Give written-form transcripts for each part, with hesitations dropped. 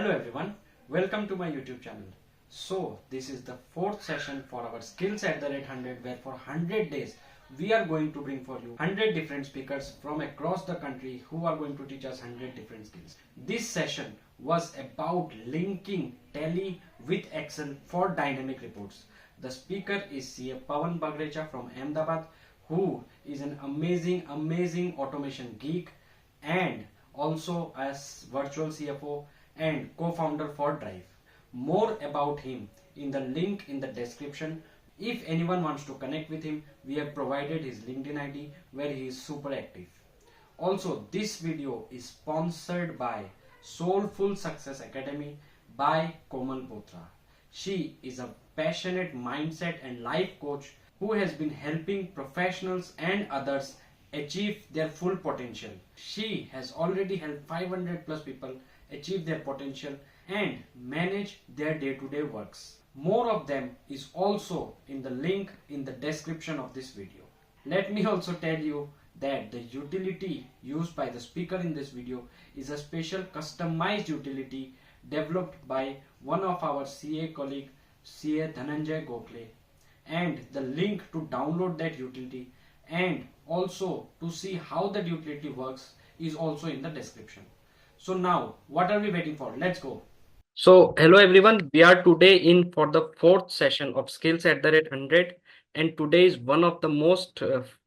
Hello everyone, welcome to my YouTube channel. So this is the fourth session for our skills at the rate 100, where for 100 days we are going to bring for you 100 different speakers from across the country who are going to teach us 100 different skills. This session was about linking Tally with Excel for dynamic reports. The speaker is CA Pawan Bagrecha from Ahmedabad, who is an amazing automation geek and also as virtual CFO and co-founder for Drive. More about him in the link in the description. If anyone wants to connect with him, we have provided his LinkedIn ID where he is super active. Also, this video is sponsored by Soulful Success Academy by Komal Botra. She is a passionate mindset and life coach who has been helping professionals and others achieve their full potential. She has already helped 500 plus people achieve their potential and manage their day-to-day works. More of them is also in the link in the description of this video. Let me also tell you that the utility used by the speaker in this video is a special customized utility developed by one of our CA colleague, CA Dhananjay Gokhale, and the link to download that utility and also to see how that utility works is also in the description. So now, what are we waiting for? Let's go. So hello everyone, we are today in for the fourth session of skills at the rate 100, and today is one of the most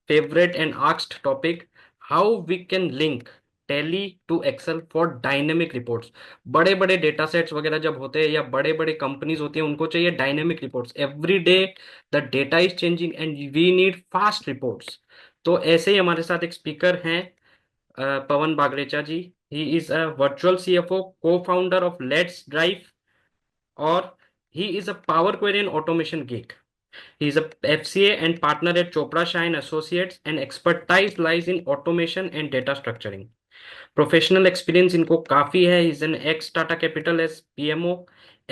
favorite and asked topic, how we can link Tally to Excel for dynamic reports. बड़े बड़े data sets वगैरह जब होते हैं या बड़े बड़े companies होती हैं उनको चाहिए dynamic reports. Every day the data is changing and we need fast reports. तो ऐसे ही हमारे साथ एक स्पीकर हैं, Pawan Bagrecha ji. He is a virtual CFO, co-founder of Let's Drive, or he is a Power Query and automation geek. He is a FCA and partner at Chopra Shine Associates, and expertise lies in automation and data structuring. Professional experience इनको काफी है. He is an ex Tata Capital as PMO,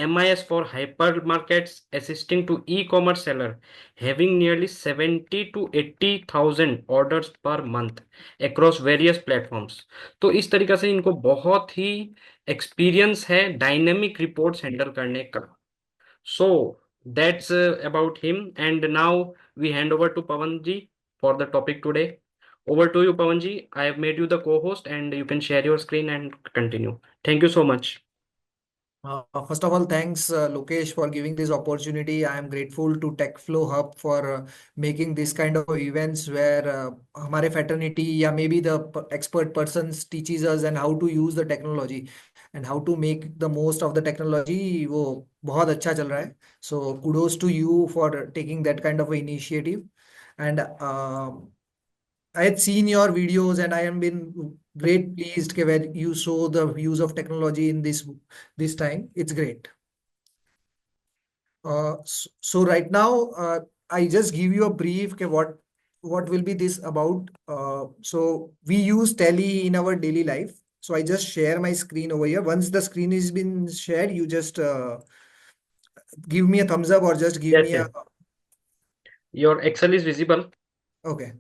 MIS for hypermarkets, assisting to e-commerce seller, having nearly 70 to 80,000 orders per month across various platforms. तो इस तरीके से इनको बहुत ही experience है डायनेमिक रिपोर्ट्स हैंडल करने का. So that's about him, and now we hand over to Pawan ji for the topic today. Over to you, Pawan ji. I have made you the co-host, and you can share your screen and continue. Thank you so much. First of all, thanks, Lokesh, for giving this opportunity. I am grateful to TechFlow Hub for making this kind of events where हमारे fraternity या maybe the expert persons teaches us and how to use the technology and how to make the most of the technology. वो बहुत अच्छा चल रहा है. So kudos to you for taking that kind of initiative. And I had seen your videos and I have been great pleased when you show the use of technology in this time. It's great. So right now, I just give you a brief what will be this about. So we use Tally in our daily life. So I just share my screen over here. Once the screen has been shared, you just give me a thumbs up or just give me a. Your Excel is visible. Okay.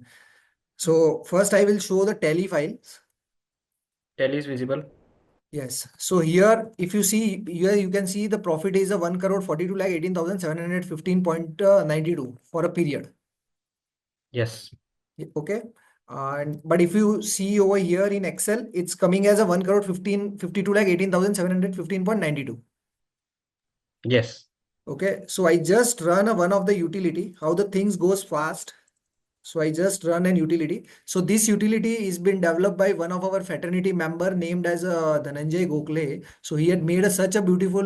So first I will show the Tally files. Tally is visible. Yes. So here, if you see here, you can see the profit is a 1,42,18,715.92 for a period. Yes. Okay. And but if you see over here in Excel, it's coming as a 1,52,18,715.92. Yes. Okay. So I just run one of the utility, how the things goes fast. So I just run an utility. So this utility is been developed by one of our fraternity member named as Dhananjay Gokhale. So he had made such a beautiful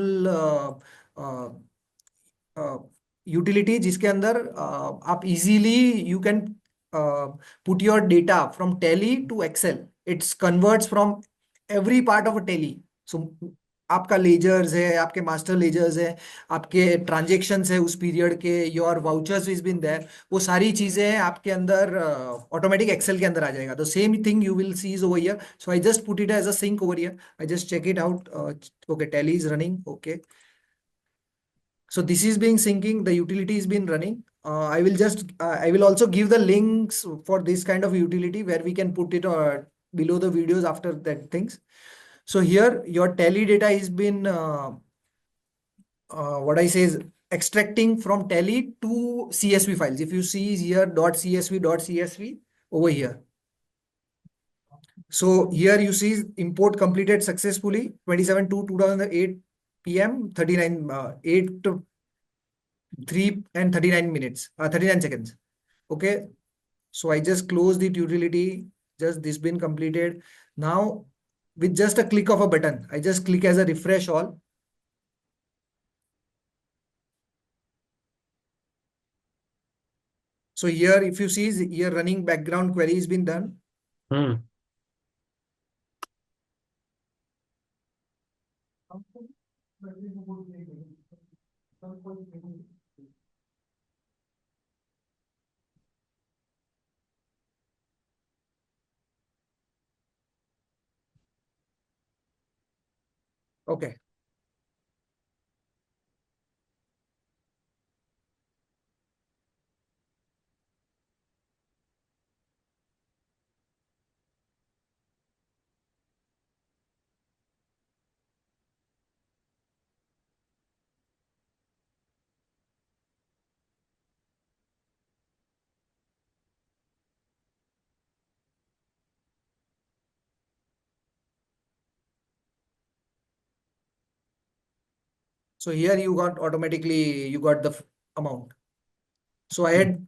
utility जिसके अंदर आप easily you can put your data from Tally to Excel. It's converts from every part of a Tally. So आपका ledgers है, आपके master ledgers है, आपके transactions है उस पीरियड के, your vouchers is been there, वो सारी चीजें आपके अंदर ऑटोमेटिक एक्सेल के अंदर आ जाएगा. The same thing you will see is over here. So I just put it as a sync over here. I just check it out. Okay, Tally is running. Okay, so this is being syncing, the utility is been running. I will also give the links for this kind of utility where we can put it below the videos after that things. So here your tally data has been what I say is extracting from tally to CSV files. If you see here .csv over here. So here you see import completed successfully 27/2/2008 PM 39 8 to 3 and 39 minutes 39 seconds. Okay, so I just close the utility, just this been completed. Now with just a click of a button, I just click as a refresh all. So here if you see here running background query has been done. Okay. So here you got automatically, you got the amount. So I had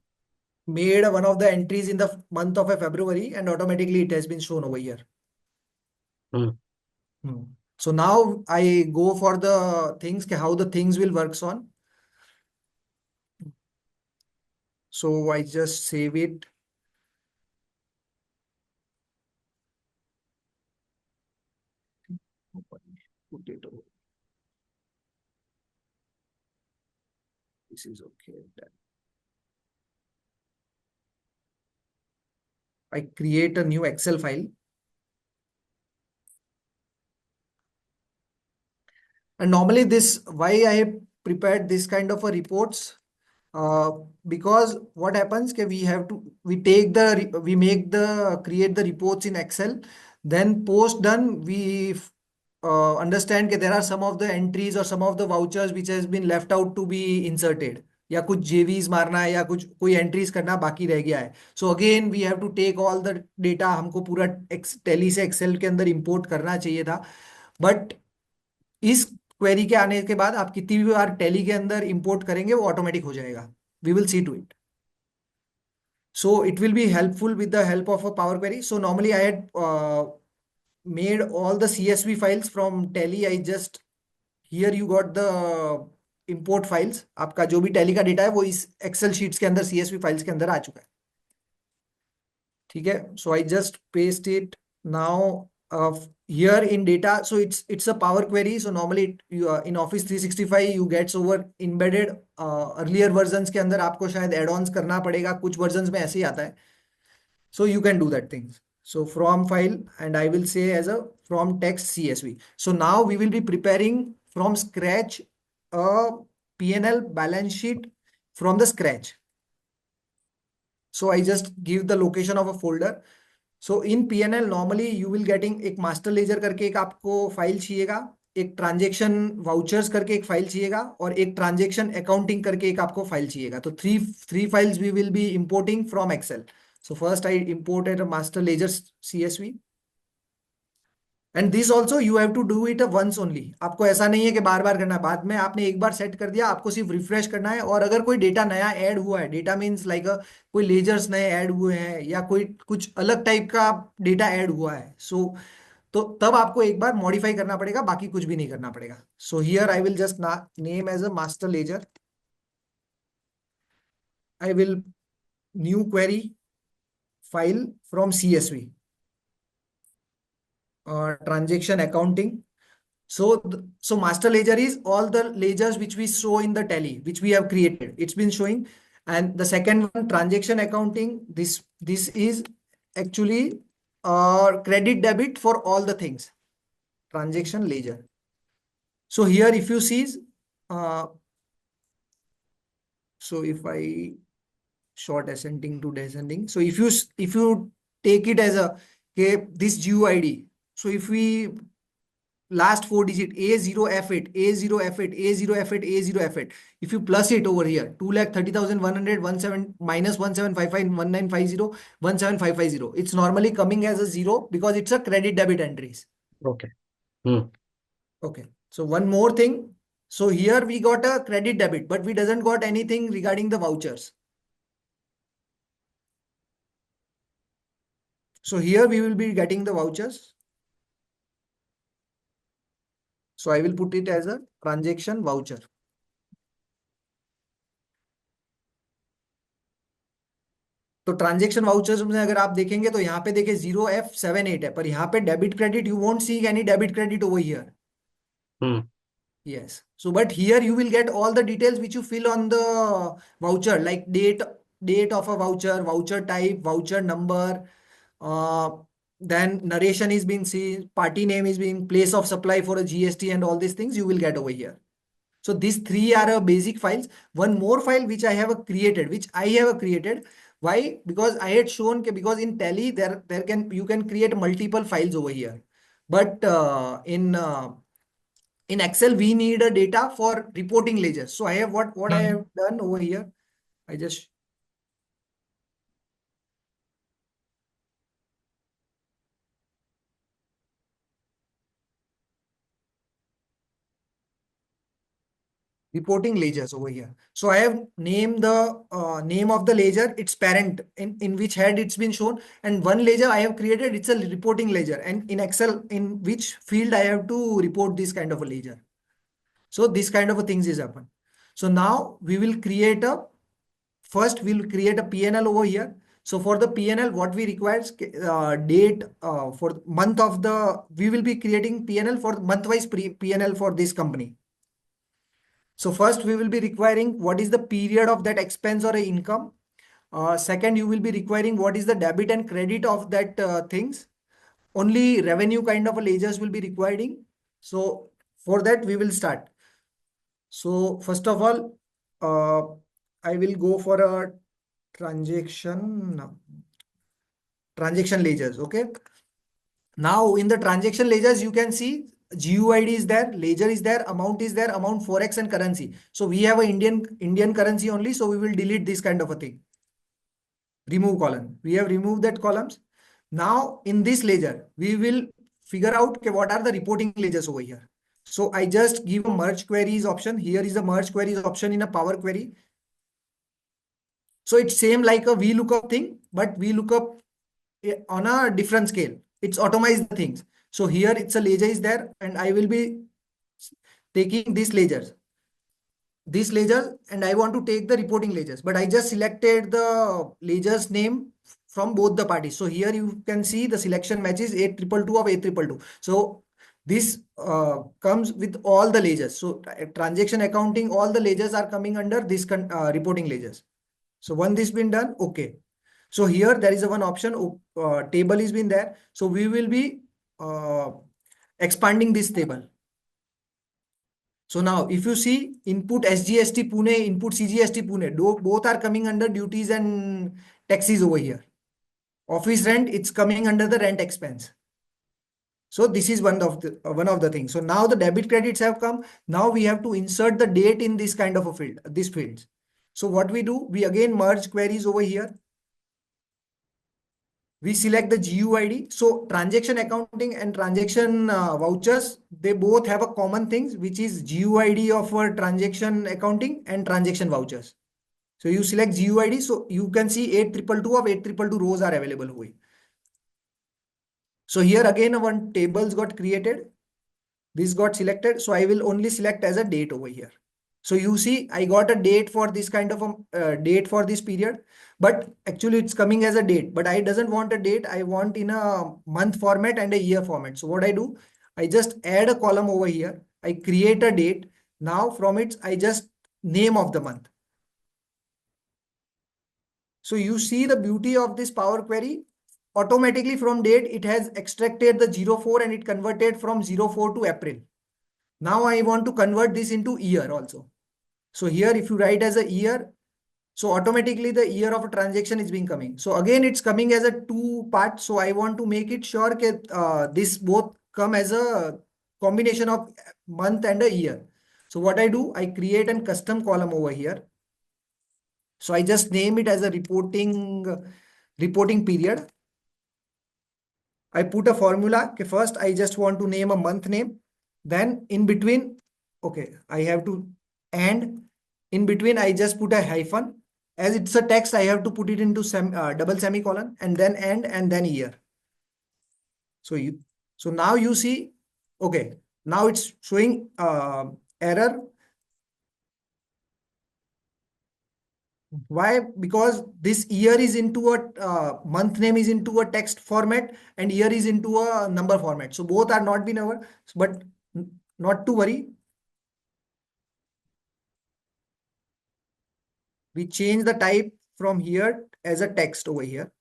made one of the entries in the month of February and automatically it has been shown over here. Hmm. So now I go for the things, how the things will works on. So I just save it. Put it over. This is okay. Done. I create a new Excel file. And normally this, why I have prepared this kind of a reports, because what happens ke we have to, we take the, we make the, create the reports in Excel, then post done, we understand that there are some of the entries or some of the vouchers which has been left out to be inserted. या कुछ JVs मारना है या कुछ कोई entries करना बाकी रह गया है. So again we have to take all the data, हमको पूरा टैली से एक्सेल के अंदर इंपोर्ट करना चाहिए था. बट इस क्वेरी के आने के बाद आप कितनी भी बार टैली के अंदर इंपोर्ट करेंगे वो ऑटोमेटिक हो जाएगा. We will see to it. So it will be helpful with the help of a Power Query. So normally I had made all the CSV files from Tally. I just, here you got the import files. आपका जो भी Tally का data है वो इस Excel sheets के अंदर CSV files के अंदर आ चुका है. ठीक है. So I just paste it now. Here in data, so it's a Power Query. So normally you, in Office 365 you gets over embedded. Earlier versions के अंदर आपको शायद add-ons करना पड़ेगा, कुछ versions में ऐसे ही आता है. So you can do that things. So from file, and I will say as a from text CSV. So now we will be preparing from scratch a P&L balance sheet from the scratch. So I just give the location of a folder. So in P&L normally you will getting एक master ledger करके एक आपको file चाहिएगा, एक transaction vouchers करके एक file चाहिएगा और एक ट्रांजेक्शन अकाउंटिंग करके एक आपको फाइल चाहिएगा. तो three files we will be importing from Excel. So first I imported a master ledger CSV. And this also you have to do it once only. आपको ऐसा नहीं है कि बार बार करना है. बाद में आपने एक बार सेट कर दिया, आपको सिर्फ रिफ्रेश करना है. और अगर कोई डेटा नया ऐड हुआ है, डेटा मीन्स लाइक कोई लेजर्स नए ऐड हुए हैं या कोई कुछ अलग टाइप का डेटा ऐड हुआ है, सो तो तब आपको एक बार मॉडिफाई करना पड़ेगा, बाकी कुछ भी नहीं करना पड़ेगा. So here I will just name as a master ledger. I will new query file from CSV. Transaction accounting. So master ledger is all the ledgers which we show in the tally, which we have created. It's been showing. And the second one, transaction accounting. This is actually credit debit for all the things. Transaction ledger. So here, if you see, so if I short ascending to descending. So if you take it as a, okay, this GUID. So if we last four digit A0F8, A0F8, A0F8, A0F8. If you plus it over here, 2,30,100, 17 minus 1755, 1950, 17550. It's normally coming as a zero because it's a credit debit entries. Okay. Hmm. Okay. So one more thing. So here we got a credit debit, but we doesn't got anything regarding the vouchers. So here we will be getting the vouchers. So I will put it as a transaction voucher. तो transaction vouchers में अगर आप देखेंगे तो यहाँ पे देखिए 0F78 है, पर यहाँ पे debit credit you won't see any debit credit over here. Yes. So, but here you will get all the details which you fill on the voucher, like date of a voucher, voucher type, voucher number. Then narration is being seen, party name is being, place of supply for a GST, and all these things you will get over here. So these three are basic files. One more file which I have created. Why? Because I had shown because in Tally you can create multiple files over here, but in Excel, we need a data for reporting ledgers. So I have what I have done over here. I just reporting ledgers over here. So I have named the name of the ledger, its parent, in which head it's been shown, and one ledger I have created, it's a reporting ledger, and in Excel, in which field I have to report this kind of a ledger. So this kind of a things is happen. So now we will create first we'll create a PNL over here. So for the PNL, what we require is date for month of we will be creating PNL for month-wise PNL for this company. So first we will be requiring what is the period of that expense or income. Second, you will be requiring what is the debit and credit of that things. Only revenue kind of a ledgers will be requiring. So for that we will start. So first of all, I will go for a transaction ledgers. Okay. Now in the transaction ledgers, you can see GUID is there, ledger is there, amount forex and currency. So we have a Indian currency only. So we will delete this kind of a thing. Remove column. We have removed that columns. Now in this ledger, we will figure out okay, what are the reporting ledgers over here. So I just give a merge queries option. Here is a merge queries option in a Power Query. So it's same like a VLOOKUP thing, but VLOOKUP on a different scale. It's automized the things. So here it's a ledger is there, and I will be taking these ledgers, and I want to take the reporting ledgers, but I just selected the ledgers name from both the parties. So here you can see the selection matches 8222 of 8222. So this comes with all the ledgers. So transaction accounting, all the ledgers are coming under this reporting ledgers. So when this been done, okay. So here there is a one option, table is been there. So we will be expanding this table. So now if you see input SGST Pune, input CGST Pune, both are coming under duties and taxes over here. Office rent, it's coming under the rent expense. So this is one of the things. So now the debit credits have come. Now we have to insert the date in this kind of a field, this fields. So what we do, we again merge queries over here. We select the GUID. So transaction accounting and transaction vouchers, they both have a common thing, which is GUID of transaction accounting and transaction vouchers. So you select GUID. So you can see 8222 of 8222 rows are available. So here again, one tables got created. This got selected. So I will only select as a date over here. So you see, I got a date for this kind of a date for this period, but actually it's coming as a date, but I doesn't want a date. I want in a month format and a year format. So what I do, I just add a column over here. I create a date. Now from it, I just name of the month. So you see the beauty of this Power Query. Automatically from date, it has extracted the 04 and it converted from 04 to April. Now I want to convert this into year also. So here, if you write as a year, so automatically the year of a transaction is being coming. So again, it's coming as a two part. So I want to make it sure that this both come as a combination of month and a year. So what I do, I create a custom column over here. So I just name it as a reporting period. I put a formula. Okay, first I just want to name a month name. Then in between, okay, I have to and in between I just put a hyphen. As it's a text, I have to put it into double semicolon and then end and then year. So now you see, okay, now it's showing error. Why? Because this year is into a month name is into a text format and year is into a number format. So both are not been over, but not to worry. We change the type from here as a text over here.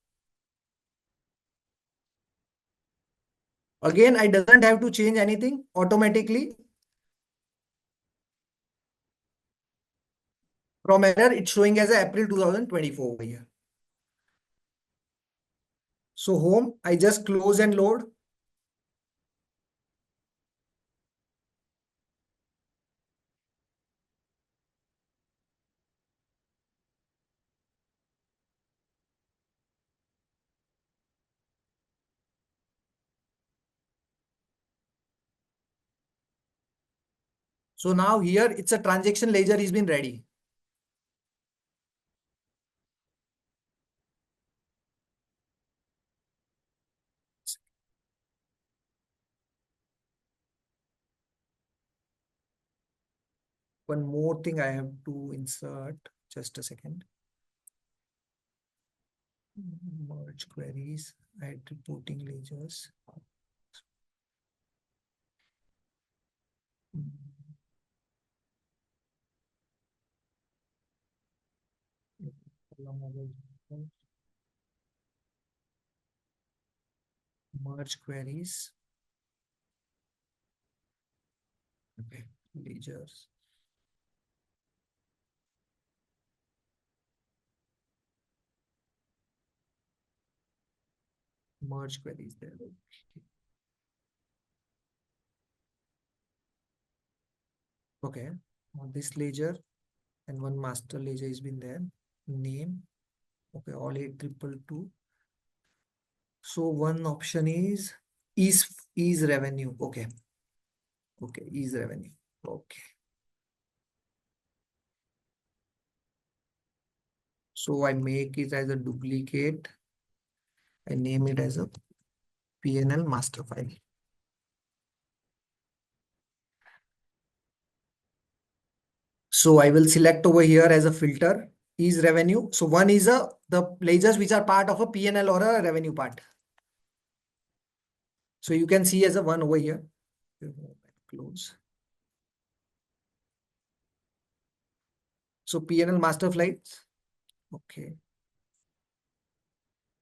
Again, I doesn't have to change anything automatically. From error, it's showing as April 2024 over here. So home, I just close and load. So now here it's a transaction ledger has been ready. One more thing I have to insert. Just a second. Merge queries, add reporting ledgers. Merge queries. Okay, ledgers. Merge queries there. Okay, now this ledger and one master ledger has been there. Name. Okay, all 8222. So one option is revenue. Okay. Okay, is revenue. Okay. So I make it as a duplicate. I name it as a PNL master file. So I will select over here as a filter is revenue. So one is the ledgers which are part of a PNL or a revenue part. So you can see as a one over here. Close. So PNL master flights. Okay.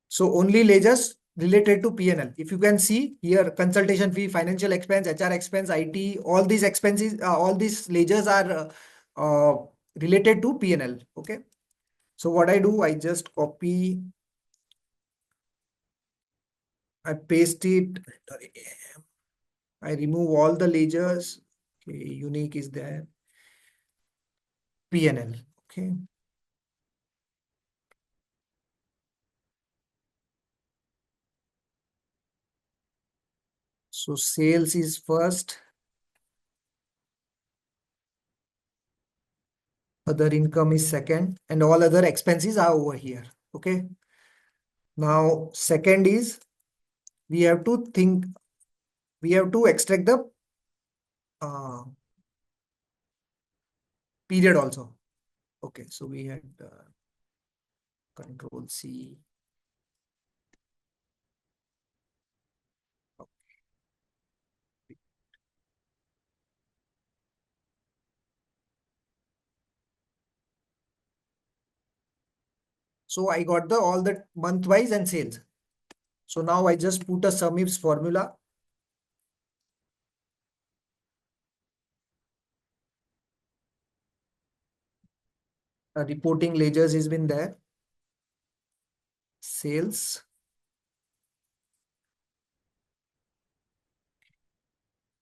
So only ledgers related to PNL. If you can see here, consultation fee, financial expense, HR expense, IT, all these expenses, all these ledgers are related to PNL. Okay. So what I do, I just copy, I paste it, I remove all the ledgers. Okay, unique is there. PNL. Okay. So sales is first. Other income is second, and all other expenses are over here. Okay. Now, second is we have to extract the uh, period also. Okay, so we had Control C. So I got all the month wise and sales. So now I just put a SUMIFS formula. Reporting ledgers has been there. Sales.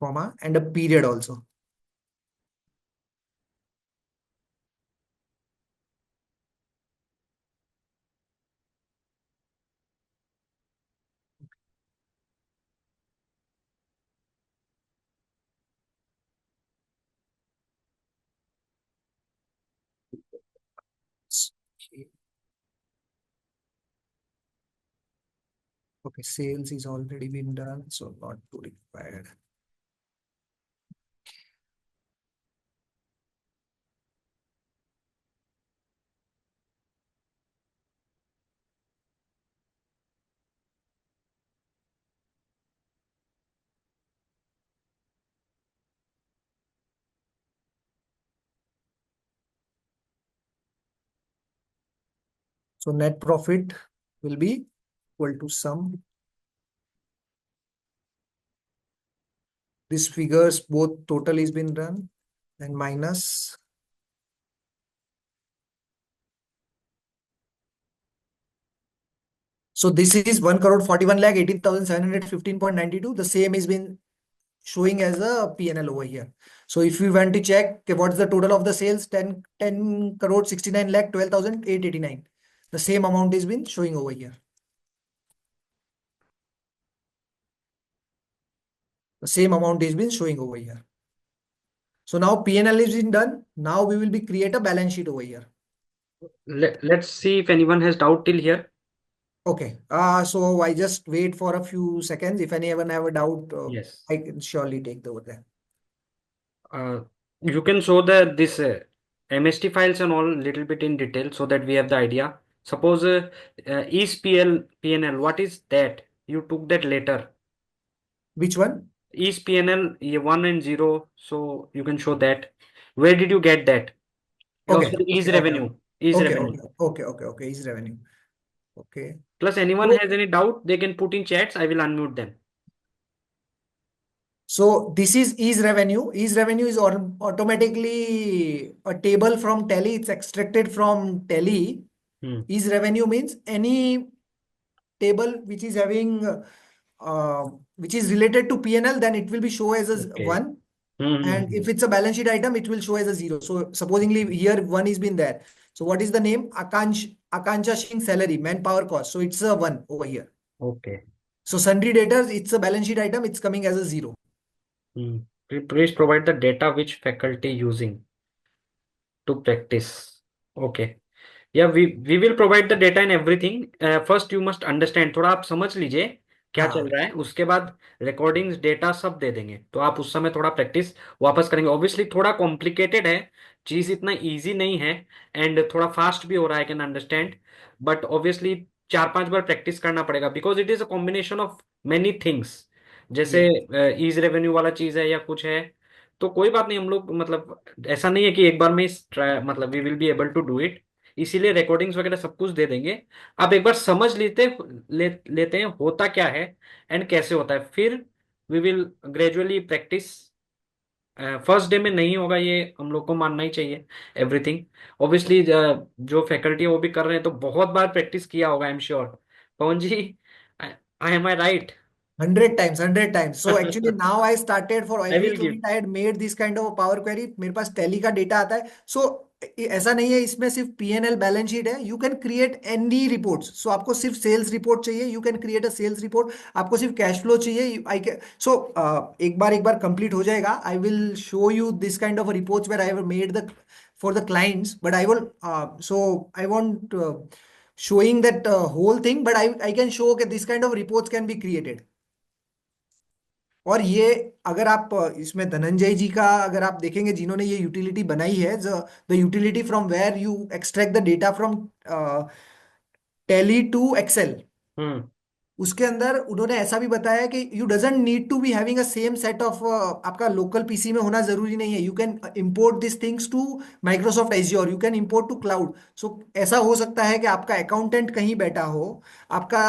comma, and a period also. Okay, sales is already been done, so not to required. So net profit will be equal to sum. These figures, both total is been done and minus. So this is 1 crore 41 lakh 18,715.92. The same is been showing as a P&L over here. So if we want to check okay, what's the total of the sales, 10 crore 69 lakh 12,889. The same amount is been showing over here. The same amount is been showing over here. So now P&L is been done. Now we will be create a balance sheet over here. Let's see if anyone has doubt till here. Okay. So I just wait for a few seconds. If anyone have a doubt, Yes. I can surely take over there. Uh, you can show the this MST files and all little bit in detail so that we have the idea. Suppose is PNL, what is that? You took that later. Which one? Is PNL 1 and 0, so you can show that. Where did you get that? Oh, Okay. sorry, is Okay. Okay. revenue. Is Okay. revenue. Okay. Okay. Okay. Okay. Is revenue. Okay. Plus, anyone So, has any doubt, they can put in chats. I will unmute them. so this is revenue. Is revenue is automatically a table from Tally. It's extracted from Tally. Hmm. Is revenue means any table which is having which is related to P&L, then it will be show as a Okay. 1. And Hmm. if it's a balance sheet item, it will show as a 0. So supposingly here 1 is been there. So what is the name? Akanksha Singh salary, manpower cost. So it's a 1 over here. Okay. So sundry debtors, it's a balance sheet item. It's coming as a 0. Hmm. Please provide the data which faculty using to practice. Okay. या we will provide the data in everything first you must understand थोड़ा आप समझ लीजिए क्या चल हाँ, रहा है उसके बाद रिकॉर्डिंग्स डेटा सब दे देंगे तो आप उस समय थोड़ा प्रैक्टिस वापस करेंगे ऑब्वियसली थोड़ा कॉम्प्लिकेटेड है चीज इतना इजी नहीं है एंड थोड़ा फास्ट भी हो रहा है can understand but obviously 4-5 bar practice करना पड़ेगा because it is a combination of many things जैसे yes. ईज रेवेन्यू वाला चीज है या कुछ है तो कोई बात नहीं हम लोग मतलब ऐसा नहीं है कि एक बार में मतलब we will be able to do it इसीलिए रिकॉर्डिंग्स वगैरह सब कुछ दे देंगे आप एक बार समझ लेते हैं होता क्या है एंड कैसे होता है फिर we will gradually practice first day में नहीं होगा ये हम लोग को मानना ही चाहिए एवरीथिंग ऑब्वियसली जो फैकल्टी है वो भी कर रहे हैं तो बहुत बार प्रैक्टिस किया होगा I am sure Pawan ji I am I right 100 times, 100 times. So actually now I started for I every will give client I had made this kind of a power query. मेरे पास टैली का data आता है. So ऐसा नहीं है इसमें सिर्फ P&L balance sheet है. You can create any reports. So आपको सिर्फ सेल्स रिपोर्ट चाहिए, you can create a sales report. आपको सिर्फ कैश फ्लो चाहिए, आई कैन. सो एक बार कंप्लीट हो जाएगा. I will show you this kind of reports where I have made the for the clients, but I will so I want showing that whole thing, but I can show that this kind of reports can be created. और ये अगर आप इसमें धनंजय जी का अगर आप देखेंगे जिन्होंने ये यूटिलिटी बनाई है, the utility from where you extract the data from Tally to Excel, hmm उसके अंदर उन्होंने ऐसा भी बताया कि you doesn't need to be having a same set of, आपका लोकल पीसी में होना जरूरी नहीं है. You can import this things to Microsoft Azure, you can import to cloud. So ऐसा हो सकता है कि आपका अकाउंटेंट कहीं बैठा हो, आपका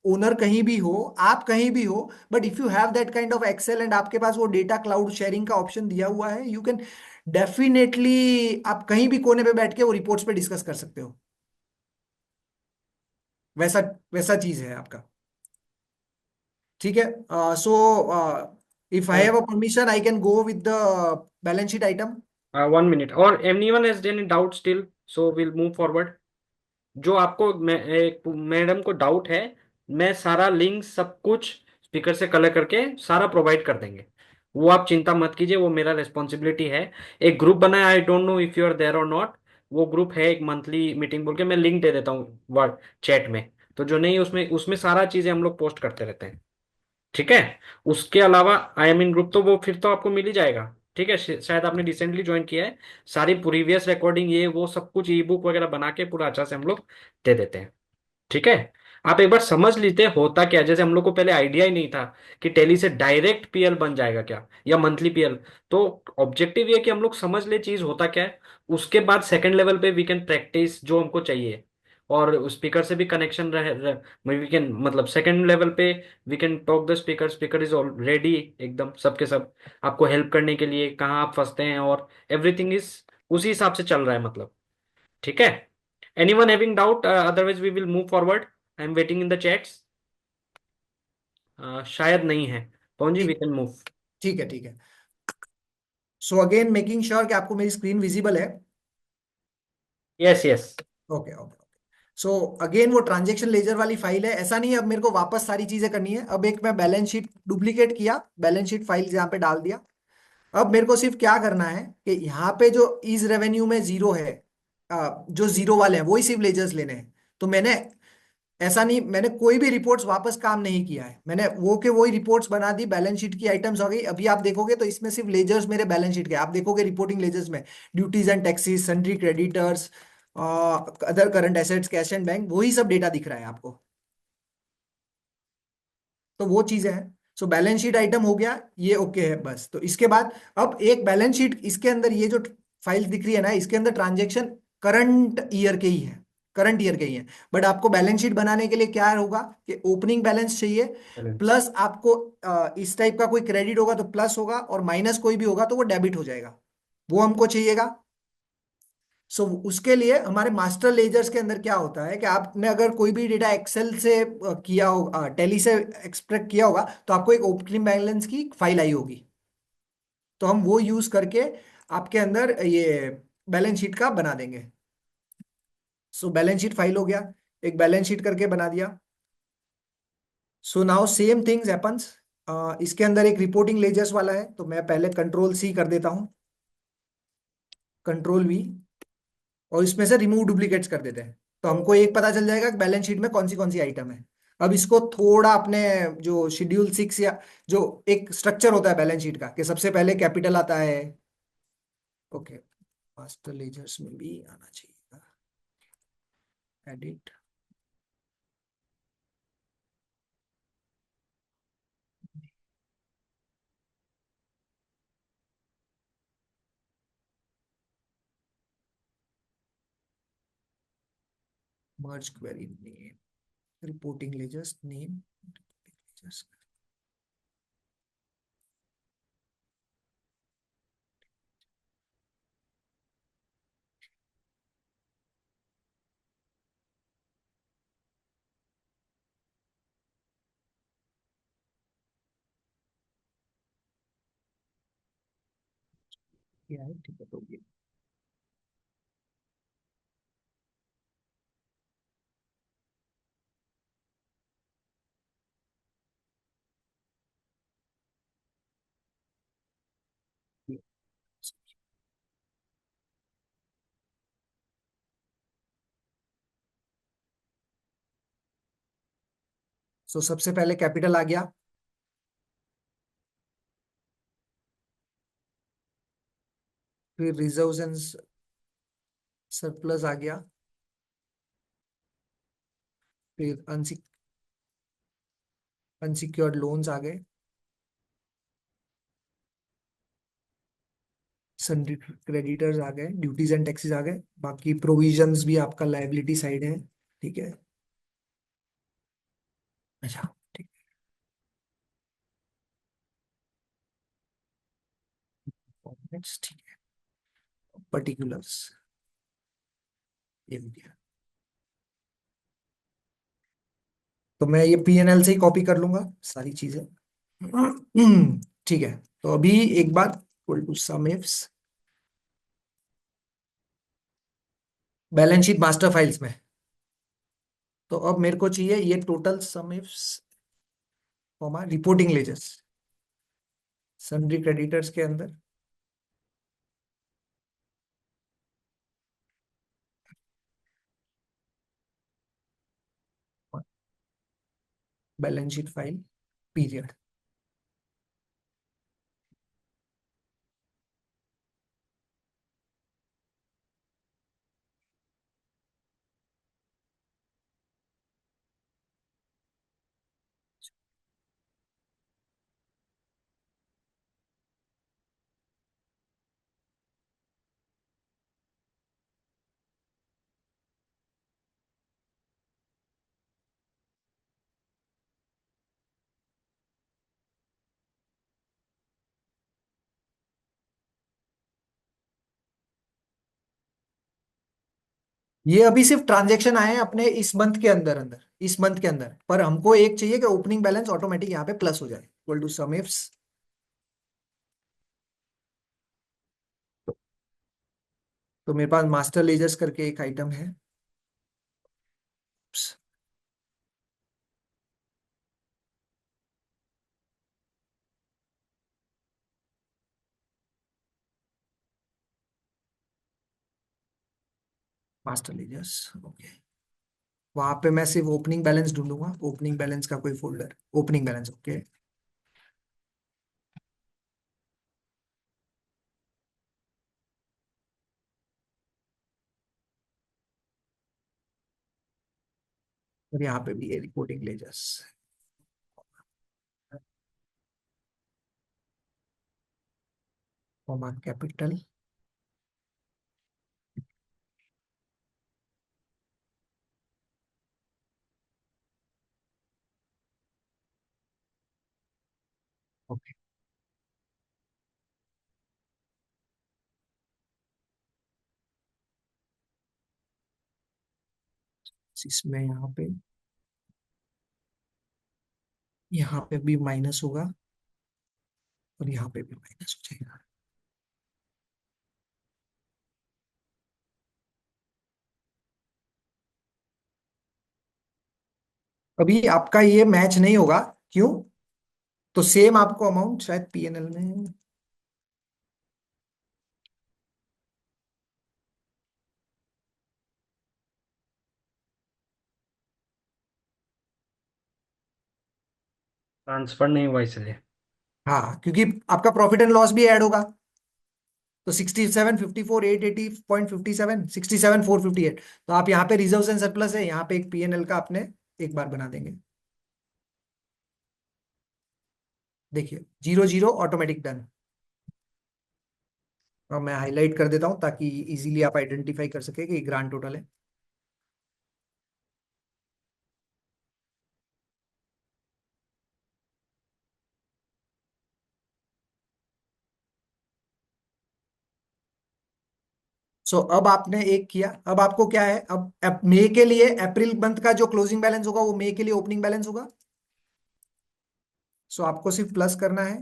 ओनर कहीं भी हो, आप कहीं भी हो, but if you have that kind of Excel and आपके पास वो डेटा क्लाउड शेयरिंग का ऑप्शन दिया हुआ है, यू कैन डेफिनेटली आप कहीं भी कोने पे बैठ के वो रिपोर्ट्स पे डिस्कस कर सकते हो. वैसा वैसा चीज है आपका. ठीक है. सो If I have a permission, I can go with the balance sheet item. 1 minute, और anyone has any doubt still, so we'll move forward. जो आपको मैडम को डाउट है, मैं सारा लिंक सब कुछ स्पीकर से कलेक्ट करके सारा प्रोवाइड कर देंगे। वो आप चिंता मत कीजिए, वो मेरा रिस्पॉन्सिबिलिटी है। एक ग्रुप बनाया, I don't know if you are there or not. वो ग्रुप है एक मंथली मीटिंग बोल के, मैं लिंक दे देता हूँ वर्ड चैट में। तो जो नहीं, उसमें उसमें सारा चीजें हम लोग पोस्ट करते रहते हैं। ठीक है। उसके अलावा आई एम इन ग्रुप, तो वो फिर तो आपको मिल ही जाएगा। ठीक है, शायद आपने रिसेंटली ज्वाइन किया है। सारी प्रीवियस रिकॉर्डिंग ये वो सब कुछ ई बुक वगैरह बना के पूरा अच्छा से हम लोग दे देते हैं। ठीक है। आप एक बार समझ लीजिए होता क्या है। जैसे हम लोग को पहले आइडिया ही नहीं था कि टेली से डायरेक्ट पीएल बन जाएगा क्या, या मंथली पीएल। तो ऑब्जेक्टिव ये है कि हम लोग समझ ले चीज होता क्या है। उसके बाद सेकंड लेवल पे वी कैन प्रैक्टिस जो हमको चाहिए। और स्पीकर से भी कनेक्शन वी कैन, मतलब सेकंड लेवल पे we can talk the speaker. Speaker is already एकदम सबके सब आपको हेल्प करने के लिए, कहाँ आप फंसते हैं और एवरीथिंग इज उसी हिसाब से चल रहा है मतलब। ठीक है। Anyone having doubt? Otherwise, we will move forward. I am waiting in the chats. शायद नहीं है। पवन जी, we ठीक can move. ठीक है ठीक है। सो अगेन मेकिंग श्योर कि आपको मेरी स्क्रीन विजिबल है। Yes, yes. Okay okay. So again वो ट्रांजेक्शन लेजर वाली फाइल है। ऐसा नहीं है अब मेरे को वापस सारी चीजें करनी है। अब एक मैं बैलेंस शीट डुप्लीकेट किया, बैलेंस शीट फाइल यहाँ पे डाल दिया। अब मेरे को सिर्फ क्या करना है कि यहाँ पे जो इज रेवेन्यू में जीरो है, जो जीरो वाले हैं वही सिर्फ लेजर्स लेने हैं। तो मैंने ऐसा नहीं, मैंने कोई भी रिपोर्ट्स वापस काम नहीं किया है। मैंने वो के वही रिपोर्ट्स बना दी, बैलेंस शीट की आइटम्स हो गई। अभी आप देखोगे तो इसमें सिर्फ लेजर्स मेरे बैलेंस शीट के आप देखोगे रिपोर्टिंग लेजर्स में duties and taxes, sundry creditors, other current assets, cash and bank, वही सब डेटा दिख रहा है आपको। तो वो चीजें हैं। सो बैलेंस शीट आइटम हो गया, ये ओके है बस। तो इसके बाद अब एक बैलेंस शीट, इसके अंदर ये जो फाइल दिख रही है ना, इसके अंदर ट्रांजेक्शन करंट ईयर के ही है, करंट ईयर के ही है। बट आपको बैलेंस शीट बनाने के लिए क्या होगा कि ओपनिंग बैलेंस चाहिए, Balance. प्लस आपको इस टाइप का कोई क्रेडिट होगा तो प्लस होगा, और माइनस कोई भी होगा तो वो डेबिट हो जाएगा। वो हमको चाहिएगा। सो उसके लिए हमारे मास्टर लेजर्स के अंदर क्या होता है कि आपने अगर कोई भी डेटा एक्सेल से किया होगा, टैली से एक्सट्रैक्ट किया होगा, तो आपको एक ओपनिंग बैलेंस की फाइल आई होगी। तो हम वो यूज करके आपके अंदर ये बैलेंस शीट का बना देंगे। सो बैलेंस शीट फाइल हो गया, एक बैलेंस शीट करके बना दिया। So now same things happens. इसके अंदर एक रिपोर्टिंग लेजर्स वाला है, तो मैं पहले कंट्रोल सी कर देता हूँ, कंट्रोल वी, और इसमें से रिमूव डुप्लीकेट्स कर देते हैं। तो हमको एक पता चल जाएगा कि बैलेंस शीट में कौन सी आइटम है। अब इसको थोड़ा अपने जो शेड्यूल 6 या जो एक स्ट्रक्चर होता है बैलेंस शीट का कि सबसे पहले कैपिटल आता है। ओके, मास्टर लेजर्स में भी आना चाहिए, edit, merge query name, reporting ledgers name, क्या है, ठीक है तो ये। सो सबसे पहले कैपिटल आ गया, फिर रिजर्व्स एंड सरप्लस आ गया, फिर अनसिक्योर्ड लोन्स आ गए, सन्ड्री क्रेडिटर्स आ गए, ड्यूटीज एंड टैक्सेस आ गए, बाकी प्रोविजंस भी आपका लायबिलिटी साइड है। ठीक है। अच्छा, ठीक। फॉर्मेट्स, ठीक है, पर्टिकुलर्स, ये भी दिया। तो मैं ये पीएनएल से ही कॉपी कर लूंगा सारी चीजें। ठीक है, तो अभी एक बार equal to some ifs balance sheet master files में। तो अब मेरे को चाहिए ये total SUMIFS comma reporting ledgers sundry creditors के अंदर बैलेंस शीट फाइल पीरियड। ये अभी सिर्फ ट्रांजेक्शन आए हैं अपने इस मंथ के अंदर अंदर, इस मंथ के अंदर, पर हमको एक चाहिए कि ओपनिंग बैलेंस ऑटोमेटिक यहाँ पे प्लस हो जाए इक्वल टू सम इफ्स। तो मेरे पास मास्टर लेजर्स करके एक आइटम है, मास्टर लेजर्स ओके। वहां पे मैं सिर्फ ओपनिंग बैलेंस ढूंढूंगा, ओपनिंग बैलेंस का कोई फोल्डर, ओपनिंग बैलेंस ओके। और यहाँ पे भी है reporting ledgers comma capital. Okay, इसमें यहाँ पे भी माइनस होगा और यहाँ पे भी माइनस हो जाएगा। अभी आपका ये मैच नहीं होगा, क्यों? तो सेम आपको अमाउंट शायद पीएनएल में, ट्रांसफर नहीं हुआ इसलिए। हाँ क्योंकि आपका प्रॉफिट एंड लॉस भी ऐड होगा। तो 67 54 880.57 67 458, तो आप यहाँ पे रिजर्व एंड सरप्लस है, यहाँ पे एक पीएनएल का आपने एक बार बना देंगे। देखिए 0 0 ऑटोमेटिक डन। और मैं हाईलाइट कर देता हूं ताकि इजीली आप आइडेंटिफाई कर सके कि ग्रांड टोटल है। सो अब आपने एक किया, अब आपको क्या है, अब मई के लिए अप्रैल मंथ का जो क्लोजिंग बैलेंस होगा वो मई के लिए ओपनिंग बैलेंस होगा। सो आपको सिर्फ प्लस करना है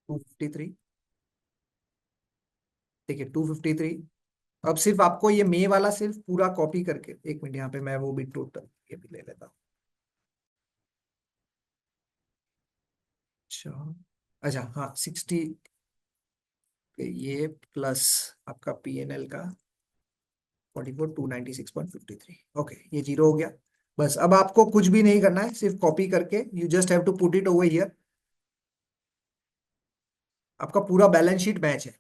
253। देखिए 253। अब सिर्फ आपको ये मई वाला सिर्फ पूरा कॉपी करके, एक मिनट यहाँ पे मैं वो भी टोटल ये भी ले लेता हूँ। अच्छा, अच्छा हाँ 60, ये प्लस आपका पीएनएल का 44,296.53। ओके ये जीरो हो गया। बस अब आपको कुछ भी नहीं करना है, सिर्फ कॉपी करके you just have to put it over here. आपका पूरा बैलेंस शीट मैच है,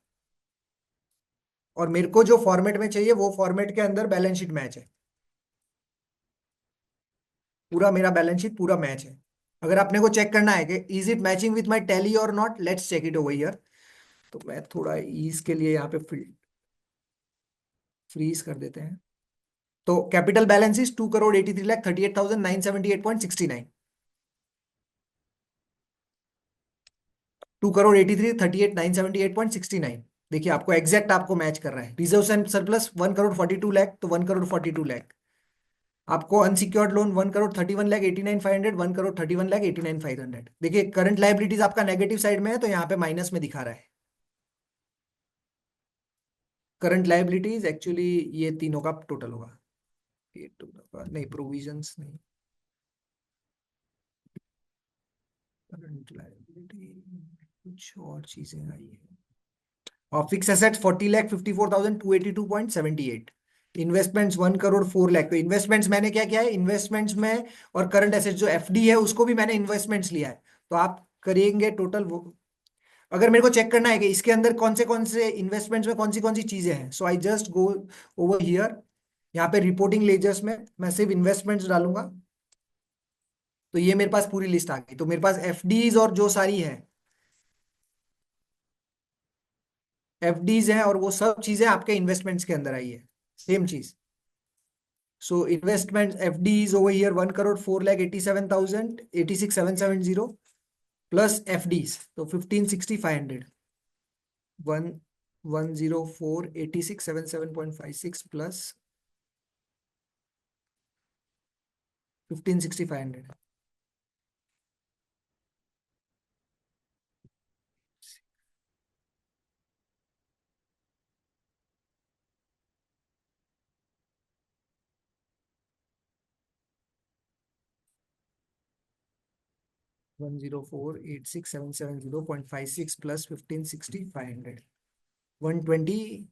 और मेरे को जो फॉर्मेट में चाहिए वो फॉर्मेट के अंदर बैलेंस शीट मैच है। पूरा मेरा बैलेंस शीट पूरा मैच है। अगर आपने को चेक करना है कि is it matching with my Tally और not, let's check it over here. तो मैं थोड़ा ईज के लिए यहाँ पे फ्रीज कर देते हैं। तो कैपिटल बैलेंस इज 2,83,38,978.69। 2,83,38,978.69। देखिए आपको एग्जैक्ट आपको मैच कर रहा है। Reserve and surplus 1 crore 42 lakh, तो 1 करोड़ 42 लाख। आपको अनसिक्योर्ड लोन 1 करोड़ 39 लाख 89 500, 1 करोड़ 31 लाख 89 500। देखिए करंट लाइबिलिटीज आपका नेगेटिव साइड में है, तो यहाँ पे माइनस में दिखा रहा है। करंट लाइबिलिटीज एक्चुअली ये तीनों का टोटल होगा। ये नहीं, प्रोविजंस नहीं, करंट लाइबिलिटी कुछ और चीजें आई है। और fix assets 40,54,282.78। Investments 1 crore 4 lakh. तो इन्वेस्टमेंट्स मैंने क्या किया है इन्वेस्टमेंट्स में, और करंट एसेट्स जो एफडी है उसको भी मैंने इन्वेस्टमेंट्स लिया है। तो आप करेंगे टोटल वो, अगर मेरे को चेक करना है कि इसके अंदर कौन से इन्वेस्टमेंट्स में कौन सी चीजें हैं, so I just go over here. यहाँ पे रिपोर्टिंग लेजर्स में मैं सिर्फ इन्वेस्टमेंट्स डालूंगा, तो ये मेरे पास पूरी लिस्ट आ गई। तो मेरे पास एफडीज और जो सारी है एफडीज हैं, और वो सब चीजें आपके इन्वेस्टमेंट्स के अंदर आई है, सेम चीज। So investment FDs over here 1 crore 4 lakh 87,000 86,770 plus FDs, तो 1560,500। 1,104,86,77.56 प्लस 1560,500। 1,048,6,770.56 प्लस 1560,500। 120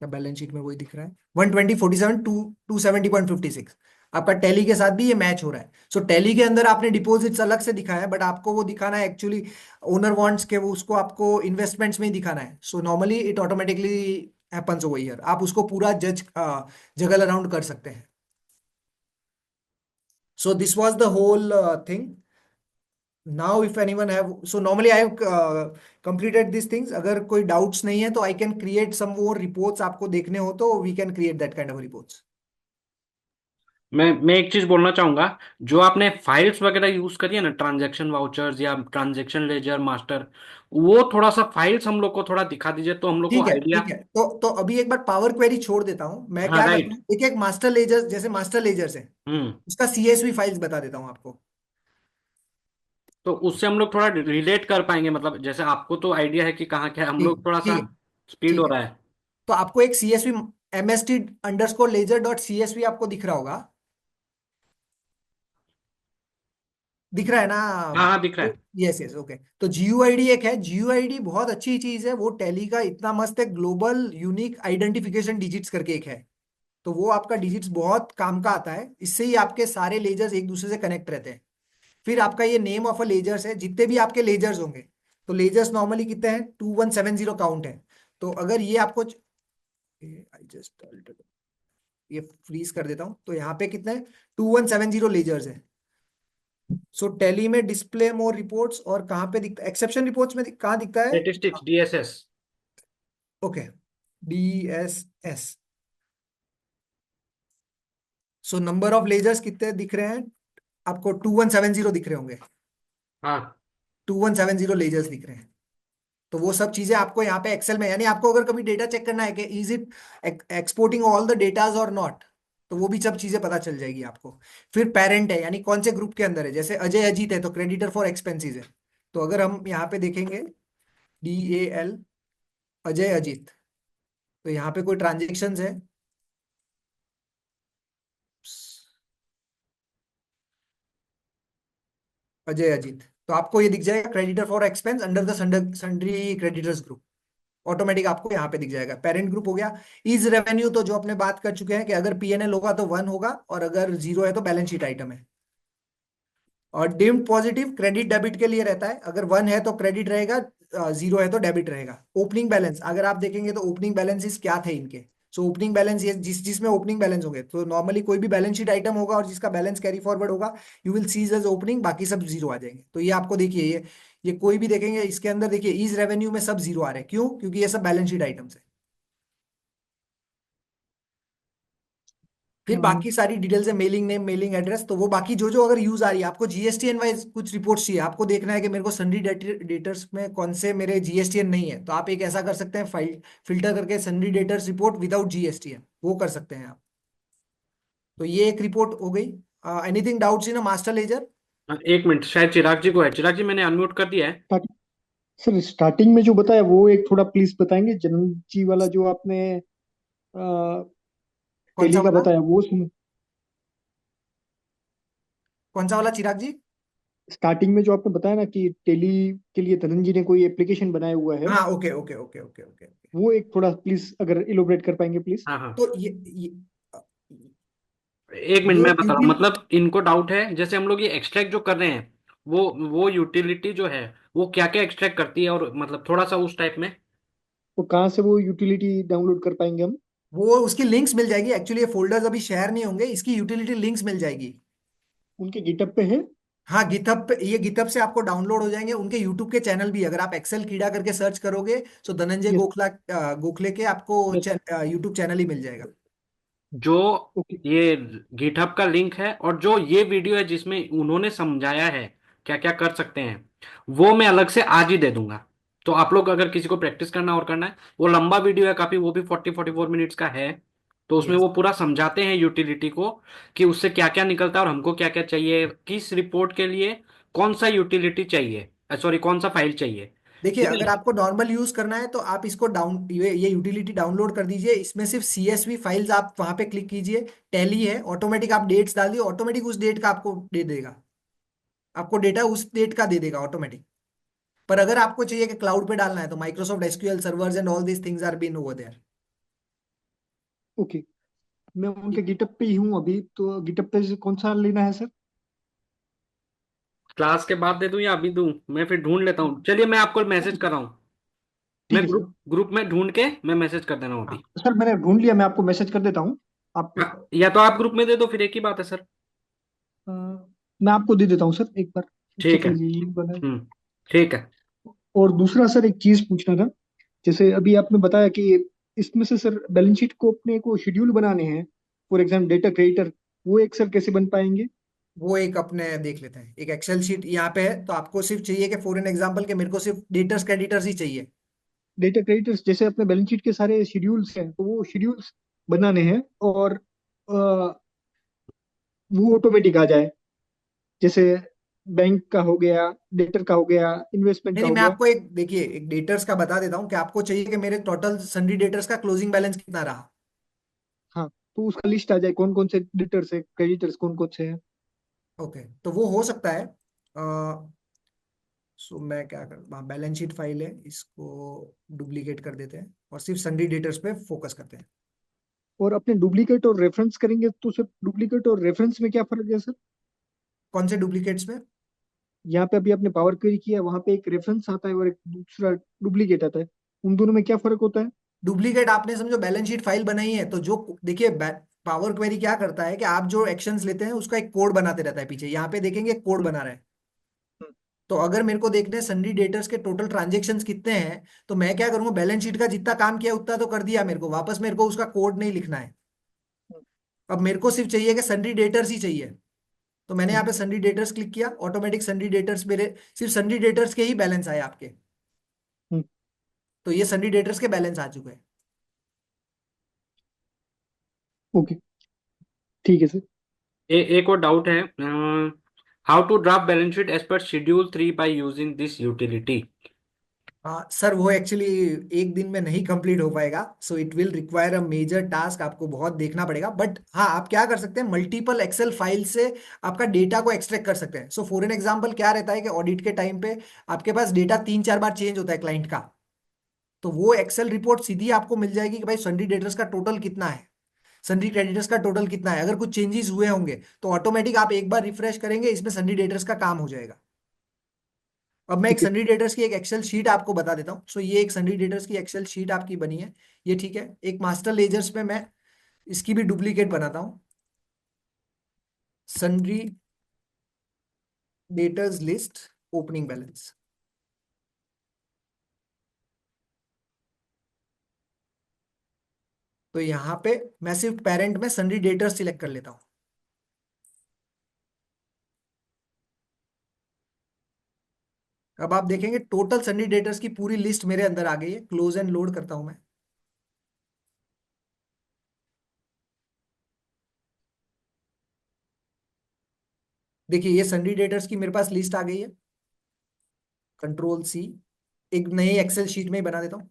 का बैलेंस शीट में वही दिख रहा है। 120,47,270.56 आपका टैली के साथ भी ये मैच हो रहा है। सो टैली के अंदर आपने डिपॉजिट्स अलग से दिखाया है, बट आपको वो दिखाना है एक्चुअली ओनर वांट्स के, वो उसको आपको इन्वेस्टमेंट्स में ही दिखाना है। So normally it automatically happens over here. आप उसको पूरा जगल अराउंड कर सकते हैं। So this was the whole thing. Now if anyone have, so normally I have completed this things. अगर कोई डाउट्स नहीं है तो I can create some more reports, आपको देखने हो तो we can create that kind of reports. मैं एक चीज बोलना चाहूंगा। जो आपने फाइल्स वगैरह यूज करी है ना, ट्रांजैक्शन वाउचर्स या ट्रांजैक्शन लेजर मास्टर, वो थोड़ा सा फाइल्स हम लोग को थोड़ा दिखा दीजिए तो हम लोग को ठीक है आइडिया। ठीक है, तो अभी एक बार पावर क्वेरी छोड़ देता हूं, मैं हाँ, क्या करता राइट। हूँ, एक एक मास्टर लेजर, जैसे मास्टर लेजर्स है हम्म। उसका सीएसवी फाइल्स बता देता हूँ आपको। तो उससे हम लोग थोड़ा रिलेट कर पाएंगे, मतलब जैसे आपको तो आइडिया है कि कहाँ क्या है, हम ठीक लोग थोड़ा सा ठीक है स्पीड हो ठीक है। रहा है। तो आपको एक सीएसवी mst_ledger.csv आपको दिख रहा होगा, दिख रहा है ना? हाँ हाँ, दिख रहा है। Yes yes, okay. तो जीयूआईडी एक है, जीयूआईडी बहुत अच्छी चीज है, वो टैली का इतना मस्त है, ग्लोबल यूनिक आइडेंटिफिकेशन डिजिट्स करके एक है। तो वो आपका डिजिट्स बहुत काम का आता है, इससे ही आपके सारे लेजर्स एक दूसरे से कनेक्ट रहते हैं। फिर आपका ये नेम ऑफ अ लेजर्स है, जितने भी आपके लेजर्स होंगे, तो लेजर्स नॉर्मली कितने हैं, 2170 काउंट है। तो अगर ये आपको आई जस्ट ये फ्रीज कर देता हूं, तो यहाँ पे कितने 2170 लेजर्स है। सो टैली में डिस्प्ले मोर रिपोर्ट्स, और कहाँ पे दिखता है, एक्सेप्शन रिपोर्ट्स में कहाँ दिखता है? Statistics, DSS. Okay, DSS। So number of ledgers कितने दिख रहे हैं आपको? 2170 दिख रहे होंगे। हाँ। 2170 लेजर्स दिख रहे हैं। तो वो सब चीजें आपको यहाँ पे एक्सेल में, यानी आपको अगर कभी डेटा चेक करना है कि is it exporting all the datas और नॉट, तो वो भी सब चीजें पता चल जाएगी आपको। फिर पेरेंट है, यानी कौन से ग्रुप के अंदर है, जैसे अजय अजीत है तो क्रेडिटर फॉर एक्सपेंसेस है। तो अगर हम यहाँ पे देखेंगे DAL अजय अजीत, तो यहाँ पे कोई ट्रांजेक्शन है, अजय अजीत, तो आपको ये दिख जाएगा creditor for expense under the sundry creditors group. Automatic आपको यहाँ पे दिख जाएगा। पेरेंट ग्रुप हो गया। इज रेवेन्यू, तो जो अपने बात कर चुके हैं कि अगर PNL होगा तो 1 होगा, और अगर 0 है तो बैलेंस शीट आइटम है। और डिम्ड पॉजिटिव क्रेडिट डेबिट के लिए रहता है, अगर 1 है तो क्रेडिट रहेगा, 0 है तो डेबिट रहेगा। ओपनिंग बैलेंस अगर आप देखेंगे तो ओपनिंग बैलेंसेस क्या थे इनके। सो ओपनिंग बैलेंस ये जिसमें ओपनिंग बैलेंस होंगे, तो नॉर्मली कोई भी बैलेंस शीट आइटम होगा और जिसका बैलेंस कैरी फॉरवर्ड होगा, you will sees as opening, बाकी सब 0 आ जाएंगे। तो ये आपको देखिए, ये कोई भी देखेंगे इसके अंदर, देखिए इज रेवेन्यू में सब 0 आ रहे हैं, क्यों? क्योंकि ये सब बैलेंस शीट आइटम्स है। फिर हाँ बाकी सारी डिटेल्स है, मेलिंग नेम, मेलिंग एड्रेस, तो वो बाकी जो जो अगर यूज आ रही है, आपको जीएसटीएन वाइज कुछ रिपोर्ट्स चाहिए, आपको देखना है कि मेरे को सन्डी डेटर्स में कौन से मेरे जीएसटीएन नहीं है, तो आप एक ऐसा कर सकते हैं, फाइल फिल्टर करके सन्डी डेटर्स रिपोर्ट विदाउट जीएसटीएन, वो कर सकते हैं आप। तो ये एक रिपोर्ट हो गई। Anything doubts in a master ledger? एक मिनट, शायद चिराग जी को है। चिराग जी मैंने अनम्यूट कर दिया है। स्टार्ट सर, स्टार्टिंग में जो बताया वो एक थोड़ा प्लीज बताएंगे, जनरल जी वाला जो आपने कौन सा टेली का वाला? बताया वो सुन। कौन सा वाला चिराग जी? स्टार्टिंग में जो आपने बताया ना कि टेली के लिए धनंजय जी ने कोई एप्लीकेशन बनाया हुआ है, हाँ, okay okay okay okay okay okay. वो एक थोड़ा प्लीज अगर इलोबरेट कर पाएंगे प्लीज। हाँ हाँ, तो एक मिनट ये मैं बता रहा हूँ। यूटिल मतलब इनको डाउट है, जैसे हम लोग ये एक्सट्रैक्ट जो कर रहे हैं, वो यूटिलिटी जो है वो क्या क्या एक्सट्रैक्ट करती है, और मतलब थोड़ा सा उस टाइप में। तो कहाँ से वो यूटिलिटी डाउनलोड कर पाएंगे हम? वो उसकी लिंक्स मिल जाएगी, एक्चुअली ये फोल्डर्स अभी शेयर नहीं होंगे, इसकी यूटिलिटी लिंक्स मिल जाएगी। उनके गिटअप पे है? हाँ, गिटहब पे, ये गिटहब से आपको डाउनलोड हो जाएंगे, उनके यूट्यूब के चैनल भी, अगर आप एक्सेल कीड़ा करके सर्च करोगे तो धनंजय यस। गोखले के आपको यस। यूट्यूब चैनल ही मिल जाएगा। जो ओके। ये गिटहब का लिंक है, और जो ये वीडियो है जिसमें उन्होंने समझाया है क्या क्या कर सकते हैं, वो मैं अलग से आज ही दे दूंगा। तो आप लोग अगर किसी को प्रैक्टिस करना और करना है, वो लंबा वीडियो है काफी, वो भी 44 मिनट्स का है। तो उसमें यस, वो पूरा समझाते हैं यूटिलिटी को, कि उससे क्या क्या निकलता है और हमको क्या क्या चाहिए, किस रिपोर्ट के लिए कौन सा यूटिलिटी चाहिए, सॉरी कौन सा फाइल चाहिए। देखिए, ठीक अगर है। आपको नॉर्मल यूज करना है तो आप इसको ये यूटिलिटी डाउनलोड कर दीजिए, इसमें सिर्फ सीएसवी फाइल्स, आप वहां पे क्लिक कीजिए, टैली है, ऑटोमेटिक आप डेट्स डाल दिए, ऑटोमेटिक उस डेट का आपको दे देगा, आपको डेटा उस डेट का दे देगा ऑटोमेटिक। पर अगर आपको चाहिए कि क्लाउड पे डालना है तो Microsoft SQL servers and all these things are been over there. Okay, मैं उनके गिटअप पे ही हूँ अभी, तो गिटअप पे से कौन सा लेना है सर? क्लास के बाद दे दूं या अभी दूं? मैं फिर ढूंढ लेता हूँ, चलिए मैं आपको मैसेज कर रहा हूँ। मैं ठीक है सर। ग्रुप ग्रुप में ढूंढ के मैं मैसेज कर दे रहा हूँ हाँ अभी। सर, मैंने ढूंढ लिया, मैं आपको मैसेज कर देता हूँ। आप हाँ, या तो आप ग्रुप में दे दो, फिर एक ही बात है सर। मैं आपको दे देता हूँ सर, एक बार ठीक चेक है। लीजिए, लिंक बनाए। ठीक है। और दूसरा सर, एक चीज पूछना था। जैसे अभी आपने बताया कि इसमें से सर बैलेंस शीट को अपने को शेड्यूल बनाने हैं, फॉर एग्जाम्पल डेटा क्रेडिटर, वो एक सर कैसे बन पाएंगे? वो एक अपने देख लेते हैं, एक एक्सेल शीट यहाँ पे है, तो आपको सिर्फ चाहिए कि फॉर एन एग्जांपल के मेरे को सिर्फ डेटर्स क्रेडिटर्स ही चाहिए। डेटा क्रेडिटर्स जैसे अपने बैलेंस शीट के सारे शेड्यूल्स हैं, तो वो शेड्यूल्स बनाने हैं, और वो ऑटोमेटिक आ जाए, जैसे बैंक का हो गया, डेटर का हो गया, इन्वेस्टमेंट नहीं का नहीं, हो मैं गया। आपको एक देखिए, एक डेटर्स का बता देता हूँ कि आपको चाहिए कि मेरे टोटल सन्डी डेटर्स का क्लोजिंग बैलेंस कितना रहा। हाँ, तो उसका लिस्ट आ जाए कौन कौन से डेटर्स है, क्रेडिटर्स कौन कौन से हैं। ओके, तो वो हो सकता है। सो मैं क्या कर, बैलेंस शीट फाइल है, इसको डुप्लीकेट कर देते हैं और सिर्फ सन्डी डेटर्स पे फोकस करते हैं। और अपने डुप्लीकेट और रेफरेंस करेंगे तो सर, डुप्लीकेट और रेफरेंस में क्या फर्क है सर? कौन से डुप्लीकेट्स में? यहाँ पे अभी आपने पावर क्वेरी किया, वहां पे एक रेफरेंस आता है और एक दूसरा डुप्लीकेट आता है, उन दोनों में क्या फर्क होता है? डुप्लीकेट आपने समझो बैलेंस शीट फाइल बनाई है, तो जो देखिए, पावर क्वेरी क्या करता है कि आप जो एक्शंस लेते हैं उसका एक कोड बनाते रहता है पीछे, यहाँ पे देखेंगे कोड हम्म। बना रहा है। हम्म। तो अगर मेरे को देखने सन्डी डेटर्स के टोटल ट्रांजेक्शन्स कितने हैं, तो मैं क्या करूंगा, बैलेंस शीट का जितना काम किया उतना तो कर दिया, मेरे को वापस मेरे को उसका कोड नहीं लिखना है। हम्म। अब मेरे को सिर्फ चाहिए कि सन्डी डेटर्स ही चाहिए, तो मैंने हम्म। यहाँ पे सन्डी डेटर्स क्लिक किया, ऑटोमेटिक सन्डी डेटर्स मेरे सिर्फ सन्डी डेटर्स के ही बैलेंस आए आपके। हम्म। तो ये सन्डी डेटर्स के बैलेंस आ चुके हैं। ओके, ठीक है सर। एक और डाउट है, how to draft balance sheet as per schedule 3 by using this utility. हाँ सर, वो एक्चुअली एक दिन में नहीं कंप्लीट हो पाएगा, so it will require a major task, आपको बहुत देखना पड़ेगा। बट हाँ, आप क्या कर सकते हैं, मल्टीपल एक्सेल फाइल से आपका डेटा को एक्सट्रैक्ट कर सकते हैं। सो फॉर एन एग्जांपल क्या रहता है कि ऑडिट के टाइम पे आपके पास डेटा 3-4 बार चेंज होता है क्लाइंट का, तो वो एक्सेल रिपोर्ट सीधी आपको मिल जाएगी कि भाई सन्डी डेटर्स का टोटल कितना है, सन्डी क्रेडिटर्स का टोटल कितना है, अगर कुछ चेंजेस हुए होंगे तो ऑटोमेटिक आप एक बार रिफ्रेश करेंगे, इसमें सन्डी डेटर्स का काम हो जाएगा। अब मैं एक ठीक है। सन्डी डेटर्स की एक एक्सेल शीट आपको बता देता हूँ। सो ये एक सन्डी डेटर्स की एक्सेल शीट आपकी बनी है, ये ठीक है। एक मास्टर लेजर्स में मैं इसकी भी डुप्लीकेट बनाता हूँ, सन्डी डेटर्स लिस्ट ओपनिंग बैलेंस। तो यहाँ पे मैं सिर्फ पेरेंट में सन्ड्री डेटर्स सिलेक्ट कर लेता हूँ। अब आप देखेंगे टोटल सन्ड्री डेटर्स की पूरी लिस्ट मेरे अंदर आ गई है। क्लोज एंड लोड करता हूं मैं। देखिए ये सन्ड्री डेटर्स की मेरे पास लिस्ट आ गई है। कंट्रोल सी, एक नई एक्सेल शीट में ही बना देता हूँ।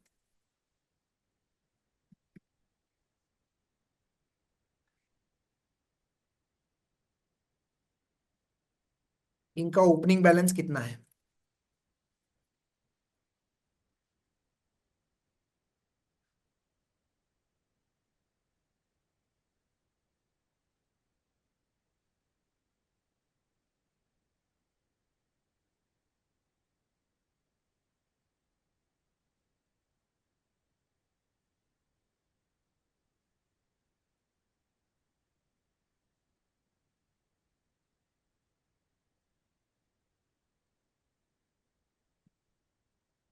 इनका ओपनिंग बैलेंस कितना है।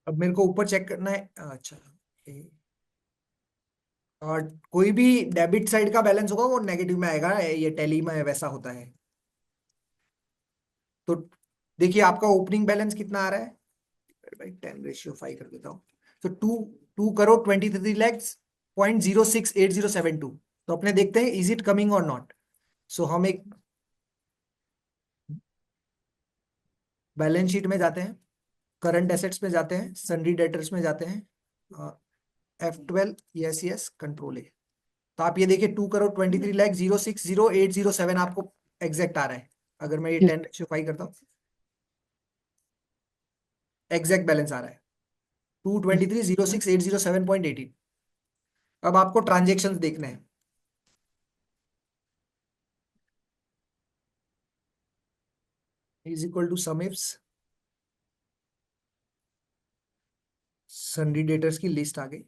अब मेरे को ऊपर चेक करना है। अच्छा, और कोई भी डेबिट साइड का बैलेंस होगा वो नेगेटिव में आएगा, ये टैली में वैसा होता है। तो देखिए आपका ओपनिंग बैलेंस कितना आ रहा है, भाई 10:5 कर देता हूँ। तो 2 करोड़ 23 lakhs 0.068072। तो अपने देखते हैं इज इट कमिंग और नॉट। सो हम एक बैलेंस शीट में जाते हैं, करंट एसेट्स में जाते हैं, सन्ड्री डेटर्स में जाते हैं, F12, यस यस, कंट्रोल ए। तो आप ये देखिए 2 करोड़ 23 लाख 0608087 आपको एग्जैक्ट आ रहा है। अगर मैं ये यस 10:5 करता हूँ, एग्जैक्ट बैलेंस आ रहा है 223 06807.18। अब आपको ट्रांजेक्शन देखने हैं। Is equal to some ifs sundry debtors की लिस्ट आ गई।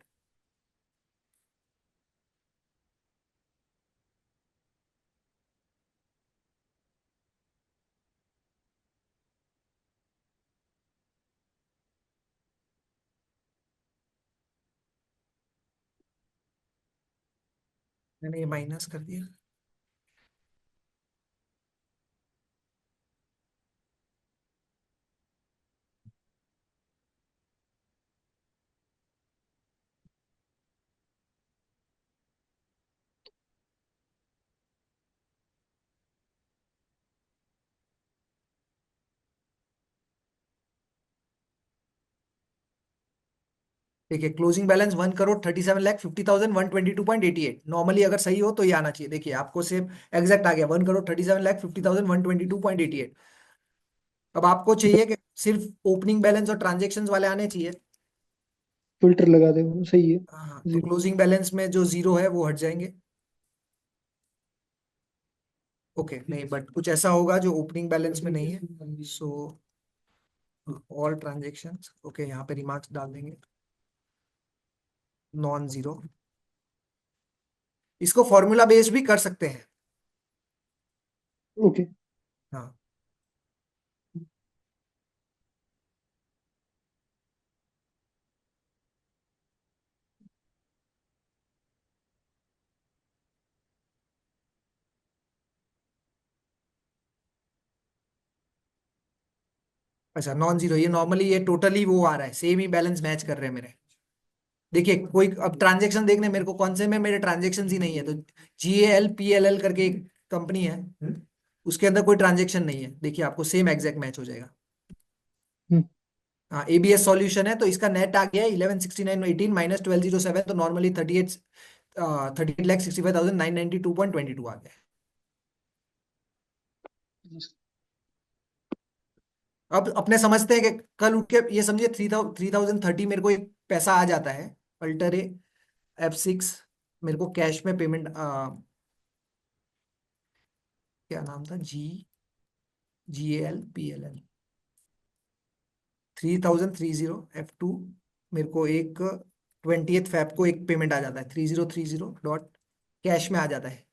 मैंने ये माइनस कर दिया। देखिए closing balance 1 crore 37 lakh 50,122.88। Normally अगर सही हो तो ये आना चाहिए। देखिए आपको सिर्फ एग्जैक्ट आ गया 1 करोड़ 37 लाख 50,122.88। अब आपको चाहिए कि सिर्फ ओपनिंग बैलेंस और ट्रांजेक्शन वाले आने चाहिए। फिल्टर लगा दे, वो सही है। हाँ, तो जीरो। क्लोजिंग बैलेंस में जो जीरो है वो हट जाएंगे। ओके, नहीं बट कुछ ऐसा होगा जो ओपनिंग बैलेंस में नहीं है। सो ऑल ट्रांजेक्शंस, ओके, यहाँ पे रिमार्क्स डाल देंगे नॉन जीरो। इसको फॉर्मूला बेस्ड भी कर सकते हैं। ओके। हाँ, अच्छा नॉन जीरो, ये नॉर्मली ये टोटली वो आ रहा है, सेम ही बैलेंस मैच कर रहे हैं मेरे। देखिए कोई अब ट्रांजेक्शन देखने मेरे को कौन से में मेरे ट्रांजेक्शन ही नहीं है। तो GALPLL करके एक कंपनी है, उसके अंदर कोई ट्रांजेक्शन नहीं है। देखिए आपको सेम एग्जैक्ट मैच हो जाएगा। हम्म। हाँ, ABS सॉल्यूशन है, तो इसका नेट आ गया 116918 माइनस 1207। तो नॉर्मली 38,65,992.22 आ गया। अब अपने समझते हैं कि कल उठ के ये समझिए 3030 मेरे को एक पैसा आ जाता है, अल्टर F6, मेरे को कैश में पेमेंट, क्या नाम था, GALPLL 3030 F2। मेरे को एक 20th Feb को एक पेमेंट आ जाता है 3030 डॉट कैश में आ जाता है,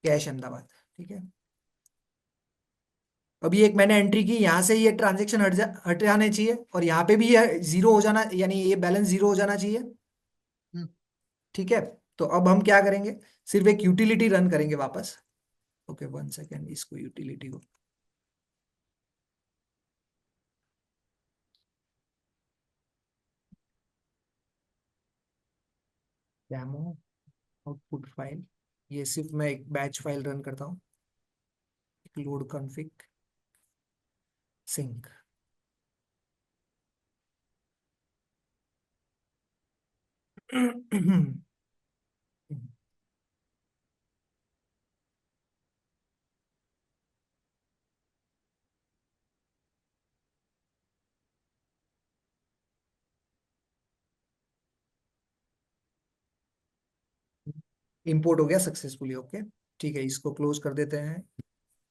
कैश अहमदाबाद। ठीक है, अभी एक मैंने एंट्री की, यहाँ से ये ट्रांजेक्शन हट जाने चाहिए और यहाँ पे भी ये जीरो हो जाना, यानी ये बैलेंस जीरो हो जाना चाहिए। हम्म। ठीक है, तो अब हम क्या करेंगे, सिर्फ एक यूटिलिटी रन करेंगे वापस। ओके 1 सेकेंड, इसको यूटिलिटी को डेमो आउटपुट फाइल, ये सिर्फ मैं एक बैच फाइल रन करता हूँ, लोड कॉन्फ़िग सिंक। इंपोर्ट हो गया सक्सेसफुली। ओके ठीक है, इसको क्लोज कर देते हैं,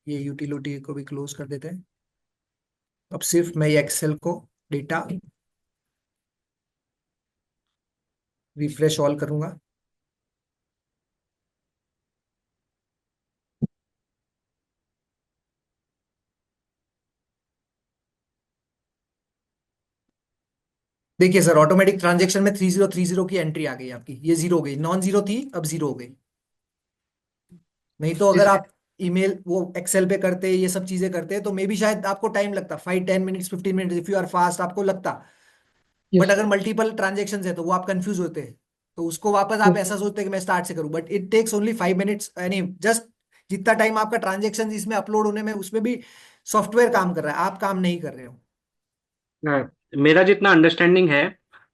ये यूटिलिटी को भी क्लोज कर देते हैं। अब सिर्फ मैं ये एक्सेल को डेटा रिफ्रेश ऑल करूंगा। देखिए सर, ऑटोमेटिक ट्रांजेक्शन में 3030 की एंट्री आ गई आपकी, ये जीरो हो गई, नॉन जीरो थी अब जीरो हो गई। नहीं तो अगर इसमें आप ईमेल वो एक्सेल पे करते, ये सब चीजें करते, तो मे बी शायद आपको टाइम लगता 5-10 minutes 15 minutes, if you are fast आपको लगता। बट यस अगर मल्टीपल ट्रांजेक्शन है तो वो आप कंफ्यूज होते हैं, तो उसको वापस आप यस ऐसा सोचते हैं कि मैं स्टार्ट से करूं, but it takes only 5 minutes, यानी जस्ट जितना टाइम आपका ट्रांजेक्शन इसमें अपलोड होने में, उसमें भी सॉफ्टवेयर काम कर रहा है, आप काम नहीं कर रहे हो। हाँ, मेरा जितना अंडरस्टैंडिंग है,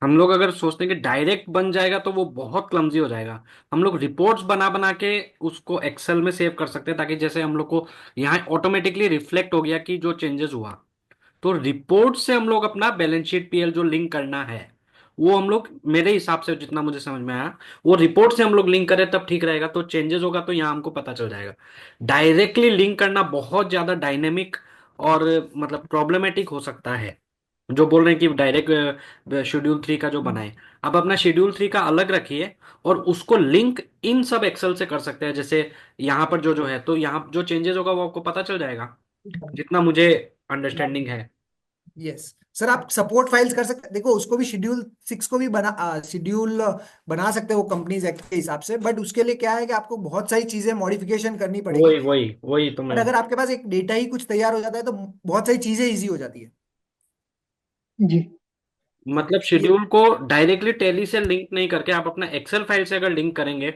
हम लोग अगर सोचते हैं कि डायरेक्ट बन जाएगा तो वो बहुत क्लमजी हो जाएगा। हम लोग रिपोर्ट्स बना बना के उसको एक्सेल में सेव कर सकते हैं, ताकि जैसे हम लोग को यहाँ ऑटोमेटिकली रिफ्लेक्ट हो गया कि जो चेंजेस हुआ, तो रिपोर्ट से हम लोग अपना बैलेंस शीट पीएल जो लिंक करना है, वो हम लोग, मेरे हिसाब से जितना मुझे समझ में आया, वो रिपोर्ट से हम लोग लिंक करें तब ठीक रहेगा। तो चेंजेस होगा तो यहाँ हमको पता चल जाएगा। डायरेक्टली लिंक करना बहुत ज्यादा डायनेमिक और मतलब प्रॉब्लमेटिक हो सकता है। जो बोल रहे हैं कि डायरेक्ट शेड्यूल 3 का जो बनाए, अब अपना शेड्यूल 3 का अलग रखिए और उसको लिंक इन सब एक्सेल से कर सकते हैं। जैसे यहाँ पर जो जो है, तो यहाँ जो चेंजेस होगा वो आपको पता चल जाएगा, जितना मुझे अंडरस्टैंडिंग है। यस सर, आप सपोर्ट फाइल्स कर सकते, देखो उसको भी शेड्यूल 6 को भी शेड्यूल बना सकते हो कंपनीज एक्ट के हिसाब से, बट उसके लिए क्या है कि आपको बहुत सारी चीजें मॉडिफिकेशन करनी पड़ेगी। वही वही वही तो बट मैं, अगर आपके पास एक डेटा ही कुछ तैयार हो जाता है तो बहुत सारी चीजें इजी हो जाती है। जी मतलब ये शेड्यूल को डायरेक्टली टैली से लिंक नहीं करके आप अपना एक्सेल फाइल से अगर लिंक करेंगे,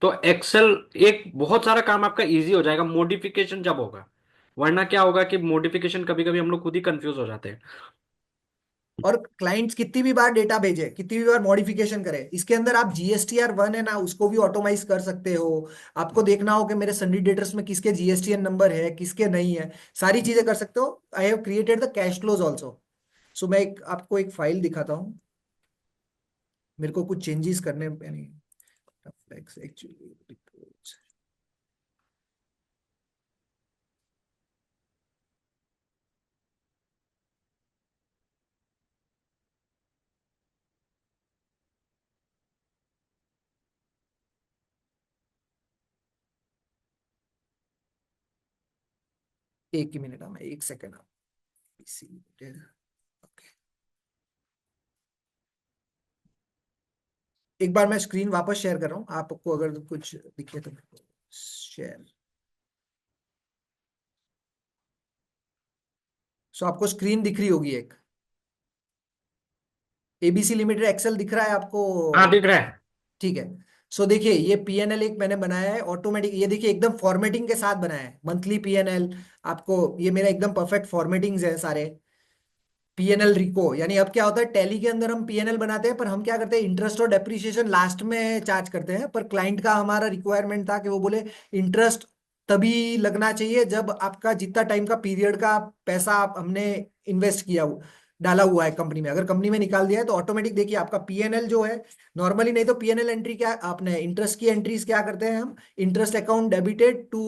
तो एक्सेल एक बहुत सारा काम आपका इजी हो जाएगा मॉडिफिकेशन जब होगा। वरना क्या होगा कि मॉडिफिकेशन कभी कभी हम लोग खुद ही कंफ्यूज हो जाते हैं। और क्लाइंट्स कितनी भी बार डेटा भेजे, कितनी भी बार मॉडिफिकेशन करे, इसके अंदर आप GSTR 1 है ना, उसको भी ऑटोमाइज कर सकते हो। आपको देखना हो कि मेरे सन्डी डेटर्स में किसके GSTN नंबर है, किसके नहीं है, सारी चीजें कर सकते हो। I have created the cash flows also. So मैं आपको एक फाइल दिखाता हूँ, मेरे को कुछ चेंजेस करने, यानी एक्चुअली एक ही मिनट, मैं 1 सेकेंड। एक बार मैं स्क्रीन वापस शेयर कर रहा हूँ, आपको अगर कुछ दिखे तो शेयर। सो आपको स्क्रीन दिख रही होगी एक, ABC लिमिटेड एक्सेल दिख रहा है आपको? हाँ दिख रहा है। ठीक है। सो देखिए, ये PNL एक मैंने बनाया है ऑटोमेटिक, ये देखिए एकदम फॉर्मेटिंग के साथ बनाया है, मंथली PNL आपको, ये मेरा एकदम परफेक्ट फॉर्मेटिंग्स है सारे। PNL रिको, यानी अब क्या होता है, टैली के अंदर हम PNL बनाते हैं, पर हम क्या करते हैं, इंटरेस्ट और डेप्रिसिएशन लास्ट में चार्ज करते हैं। पर क्लाइंट का हमारा रिक्वायरमेंट था कि वो बोले इंटरेस्ट तभी लगना चाहिए जब आपका जितना टाइम का पीरियड का पैसा हमने इन्वेस्ट किया डाला हुआ है कंपनी में, अगर कंपनी में निकाल दिया है तो ऑटोमेटिक देखिए आपका PNL जो है नॉर्मली, नहीं तो PNL एंट्री क्या, आपने इंटरेस्ट की एंट्रीज क्या करते हैं हम, interest account debited to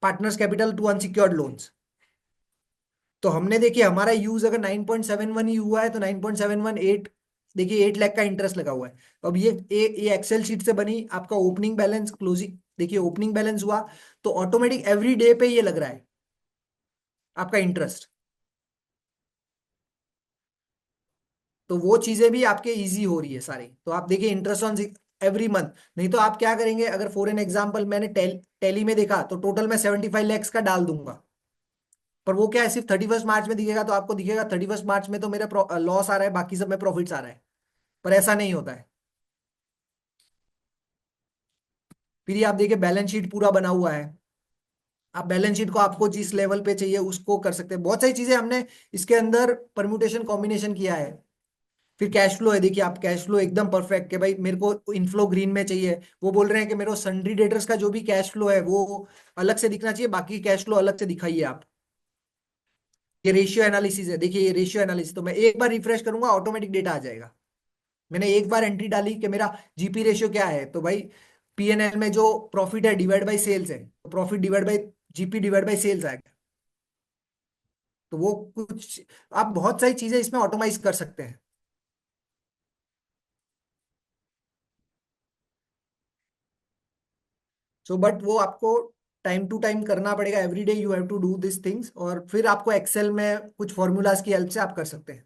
partners capital to unsecured loans. तो हमने देखिए हमारा यूज अगर 9.71 ही हुआ है तो 9.718, देखिए 8 लाख का इंटरेस्ट लगा हुआ है। तो अब ये एक्सेल शीट से बनी आपका ओपनिंग बैलेंस क्लोजिंग, देखिए ओपनिंग बैलेंस हुआ, तो ऑटोमेटिक एवरी डे पे ये लग रहा है आपका इंटरेस्ट। तो वो चीजें भी आपके इजी हो रही है सारी। तो आप देखिए इंटरेस्ट ऑन एवरी मंथ। नहीं तो आप क्या करेंगे, अगर फॉर एन एग्जाम्पल मैंने टैली में देखा तो टोटल मैं 75 lakhs का डाल दूंगा, पर वो क्या है, सिर्फ 31 मार्च में दिखेगा, तो आपको दिखेगा 31 मार्च में तो मेरा लॉस आ रहा है, बाकी सब में प्रॉफिट्स आ रहा है। पर ऐसा नहीं होता है। फिर ये आप देखिए बैलेंस शीट पूरा बना हुआ है। आप बैलेंस शीट को आपको जिस लेवल पे चाहिए उसको कर सकते हैं। बहुत सारी चीजें हमने इसके अंदर परम्यूटेशन कॉम्बिनेशन किया है। फिर कैश फ्लो है, देखिए आप कैश फ्लो एकदम परफेक्ट है भाई, मेरे को इनफ्लो ग्रीन में चाहिए, वो बोल रहे हैं कि मेरे को सन्ड्री डेटर्स का जो भी कैश फ्लो है वो अलग से दिखना चाहिए, बाकी कैश फ्लो अलग से दिखाइए आप। ये रेशियो एनालिसिस है, देखिए ये रेशियो एनालिसिस, तो मैं एक बार रिफ्रेश करूंगा ऑटोमेटिक डेटा आ जाएगा। मैंने एक बार एंट्री डाली कि मेरा जीपी रेशियो क्या है, तो भाई पीएनएल में जो प्रॉफिट है डिवाइड बाय सेल्स है, तो profit divide by GP divide by sales आएगा। तो वो कुछ आप बहुत सारी चीजें इसमें ऑटोमाइज कर सकते हैं। सो बट वो आपको टाइम टू टाइम करना पड़ेगा, every day you have to do this things, और फिर आपको एक्सेल में कुछ फॉर्मूलाज की हेल्प से आप कर सकते हैं।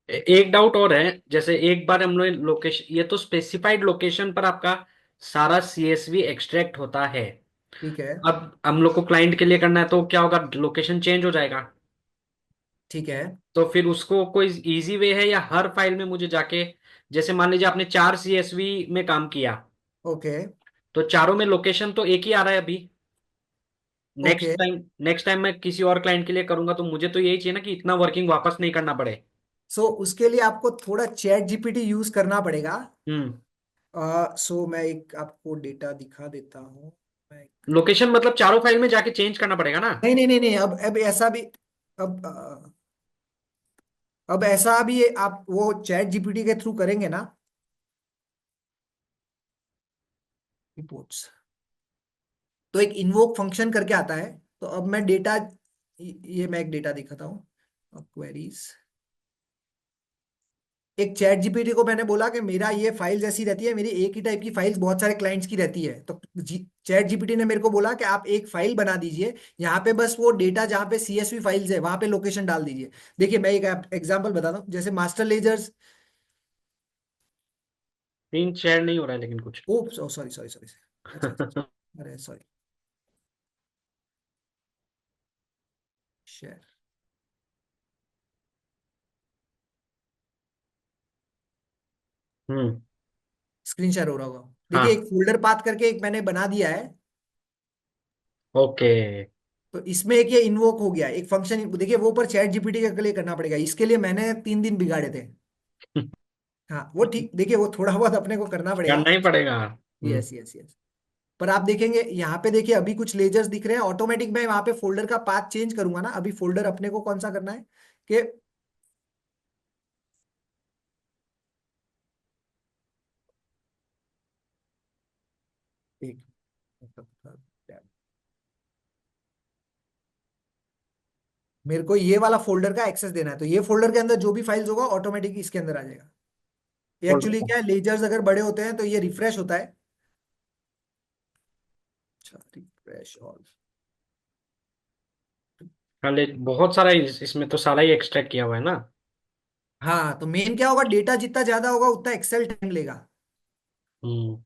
एक डाउट और है, जैसे एक बार हम लोग लोकेशन, ये तो स्पेसिफाइड लोकेशन पर आपका सारा सीएसवी एक्सट्रैक्ट होता है। ठीक है। अब हम लोग को क्लाइंट के लिए करना है तो क्या होगा, लोकेशन चेंज हो जाएगा। ठीक है। तो फिर उसको कोई इजी वे है, या हर फाइल में मुझे जाके, जैसे मान लीजिए आपने 4 सीएसवी में काम किया, ओके। तो चारों में लोकेशन तो एक ही आ रहा है अभी। ओके। नेक्स्ट टाइम मैं किसी और क्लाइंट के लिए करूंगा तो मुझे तो यही चाहिए ना कि इतना वर्किंग वापस नहीं करना पड़े। सो उसके लिए आपको थोड़ा चैट जीपीटी यूज करना पड़ेगा। हम्म। सो मैं एक आपको डेटा दिखा देता हूँ। मैं लोकेशन मतलब चारों फाइल में जाके चेंज करना पड़ेगा ना। नहीं नहीं नहीं नहीं, अब ऐसा भी, अब अब ऐसा भी आप वो चैट जीपीटी के थ्रू करेंगे ना, रिपोर्ट्स, तो एक इन्वोक फंक्शन करके आता है। तो अब मैं डेटा, ये मैं एक डेटा दिखाता हूँ, क्वेरीज, एक चैट जीपीटी को मैंने बोला कि मेरा ये फाइल्स ऐसी रहती है, मेरी एक ही टाइप की फाइल्स बहुत सारे क्लाइंट्स की रहती है, तो चैट जीपीटी ने मेरे को बोला कि आप एक फाइल बना दीजिए, यहाँ पे बस वो डेटा जहाँ पे सीएसवी फाइल्स है वहां पे लोकेशन डाल दीजिए। देखिए मैं एक एग्जांपल बताता हूँ, जैसे मास्टर लेजर्स, स्क्रीन शेयर नहीं हो रहा है लेकिन कुछ। ओ सॉरी सॉरी सॉरी, अच्छा अच्छा, अरे सॉरी, शेयर, हम्म। स्क्रीन शेयर हो रहा होगा। देखिए एक हाँ। फोल्डर पाथ करके एक मैंने बना दिया है। ओके। तो इसमें एक ये इन्वोक हो गया एक फंक्शन, देखिए वो पर चैट जीपीटी के लिए करना पड़ेगा, इसके लिए मैंने 3 दिन बिगाड़े थे। हाँ वो ठीक, देखिए वो थोड़ा बहुत अपने को करना पड़ेगा। करना ही पड़ेगा। Yes yes yes. पर आप देखेंगे यहाँ पे, देखिए अभी कुछ लेजर्स दिख रहे हैं ऑटोमेटिक, मैं वहां पे फोल्डर का पाथ चेंज करूंगा ना, अभी फोल्डर अपने को कौन सा करना है कि एक, मेरे को ये वाला फोल्डर का एक्सेस देना है, तो ये फोल्डर के अंदर जो भी फाइल्स होगा ऑटोमेटिक इसके अंदर आ जाएगा। ये एक्चुअली क्या है, लेजर्स अगर बड़े होते हैं तो ये रिफ्रेश होता है। अच्छा, रिफ्रेश ऑल। पहले बहुत सारा इसमें तो सारा ही एक्सट्रैक्ट किया हुआ है ना। हाँ तो मेन क्या होगा, डेटा जितना ज्यादा होगा उतना एक्सेल टाइम लेगा। Hmm.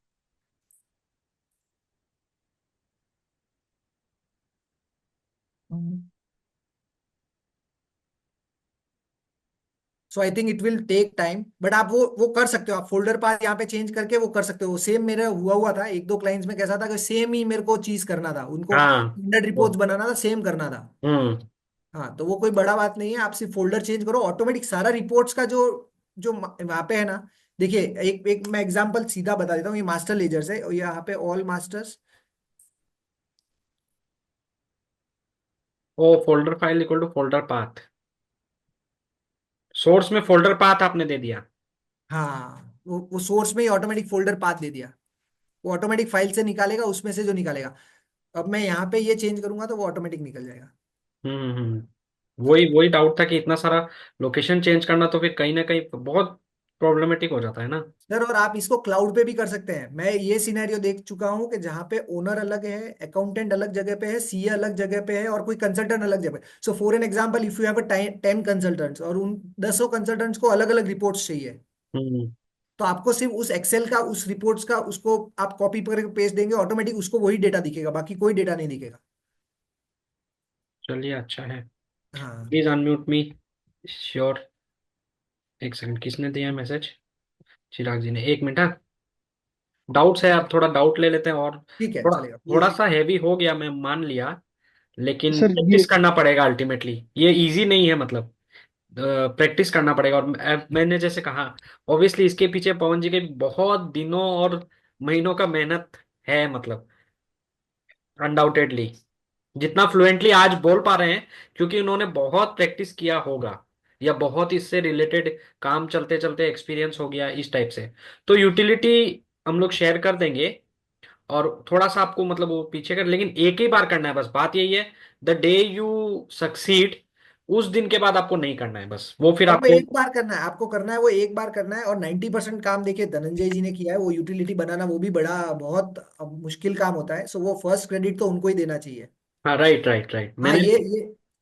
So I think it will take time, but आप वो कर सकते हो, आप फोल्डर पाथ यहाँ पे चेंज करके वो कर सकते हो। सेम मेरा हुआ था एक दो क्लाइंट्स में, कैसा था कि सेम ही मेरे को चीज करना था, उनको हाँ। स्टैंडर्ड रिपोर्ट्स वो- बनाना था, सेम करना था। हम्म। हाँ तो वो कोई बड़ा बात नहीं है, आप सिर्फ फोल्डर चेंज करो, ऑटोमेटिक सारा रिपोर्ट्स का जो जो वहाँ पे है ना। देखिए एक एक मैं एग्जांपल सीधा बता देता हूँ, ये मास्टर लेजर्स है और यहाँ पे ऑल मास्टर्स। वो folder file equal to folder path, source में फोल्डर पाथ आपने दे दिया। हाँ वो सोर्स में ही ऑटोमेटिक फोल्डर पाथ दे दिया, वो ऑटोमेटिक फाइल से निकालेगा उसमें से जो निकालेगा। अब मैं यहाँ पे ये चेंज करूंगा तो वो ऑटोमेटिक निकल जाएगा। हम्म। हाँ वही वही डाउट था कि इतना सारा लोकेशन चेंज करना तो फिर कहीं ना कहीं बहुत प्रॉब्लमेटिक हो जाता है ना। सर और आप इसको क्लाउड पे भी कर सकते हैं। मैं ये सिनेरियो देख चुका हूँ कि जहाँ पे ओनर अलग है, अकाउंटेंट अलग जगह पे है, सीए अलग जगह पे है और कोई कंसल्टेंट अलग जगह पे। So for an example, if you have a 10 consultants और उन 10 कंसल्टेंट्स को अलग अलग रिपोर्ट्स चाहिए, हम्म। तो आपको सिर्फ उस एक्सेल का, उस रिपोर्ट्स का, उसको आप कॉपी करके पेस्ट देंगे, ऑटोमेटिक उसको वही डेटा दिखेगा, बाकी कोई डेटा नहीं दिखेगा। चलिए अच्छा है। हाँ प्लीज अनम्यूट मी। श्योर। एक सेकंड, किसने दिया मैसेज? चिराग जी ने। एक मिनट, हाँ। डाउट्स है, आप थोड़ा डाउट ले लेते हैं और ठीक है, थोड़ा चलेगा थोड़ा ये। सा हैवी हो गया, मैं मान लिया, लेकिन सर ये प्रैक्टिस करना पड़ेगा अल्टीमेटली। ये इजी नहीं है, मतलब प्रैक्टिस करना पड़ेगा। और मैंने जैसे कहा, ऑब्वियसली इसके पीछे पवन जी के बहुत दिनों और महीनों का मेहनत है, मतलब अनडाउटेडली। जितना फ्लुएंटली आज बोल पा रहे हैं, क्योंकि उन्होंने बहुत प्रैक्टिस किया होगा, या बहुत इससे रिलेटेड काम चलते चलते एक्सपीरियंस हो गया इस टाइप से। तो यूटिलिटी हम लोग शेयर कर देंगे, और थोड़ा सा आपको मतलब वो पीछे कर, लेकिन एक ही बार करना है बस। बात यही है, द डे यू सक्सीड, उस दिन के बाद आपको नहीं करना है, बस वो फिर और वो आपको। एक बार करना है, आपको करना है वो एक बार करना है। और 90% काम देखिए धनंजय जी ने किया है। वो यूटिलिटी बनाना वो भी बड़ा बहुत मुश्किल काम होता है। सो वो फर्स्ट क्रेडिट तो उनको ही देना चाहिए। हाँ, राइट राइट राइट, हाँ, मैंने।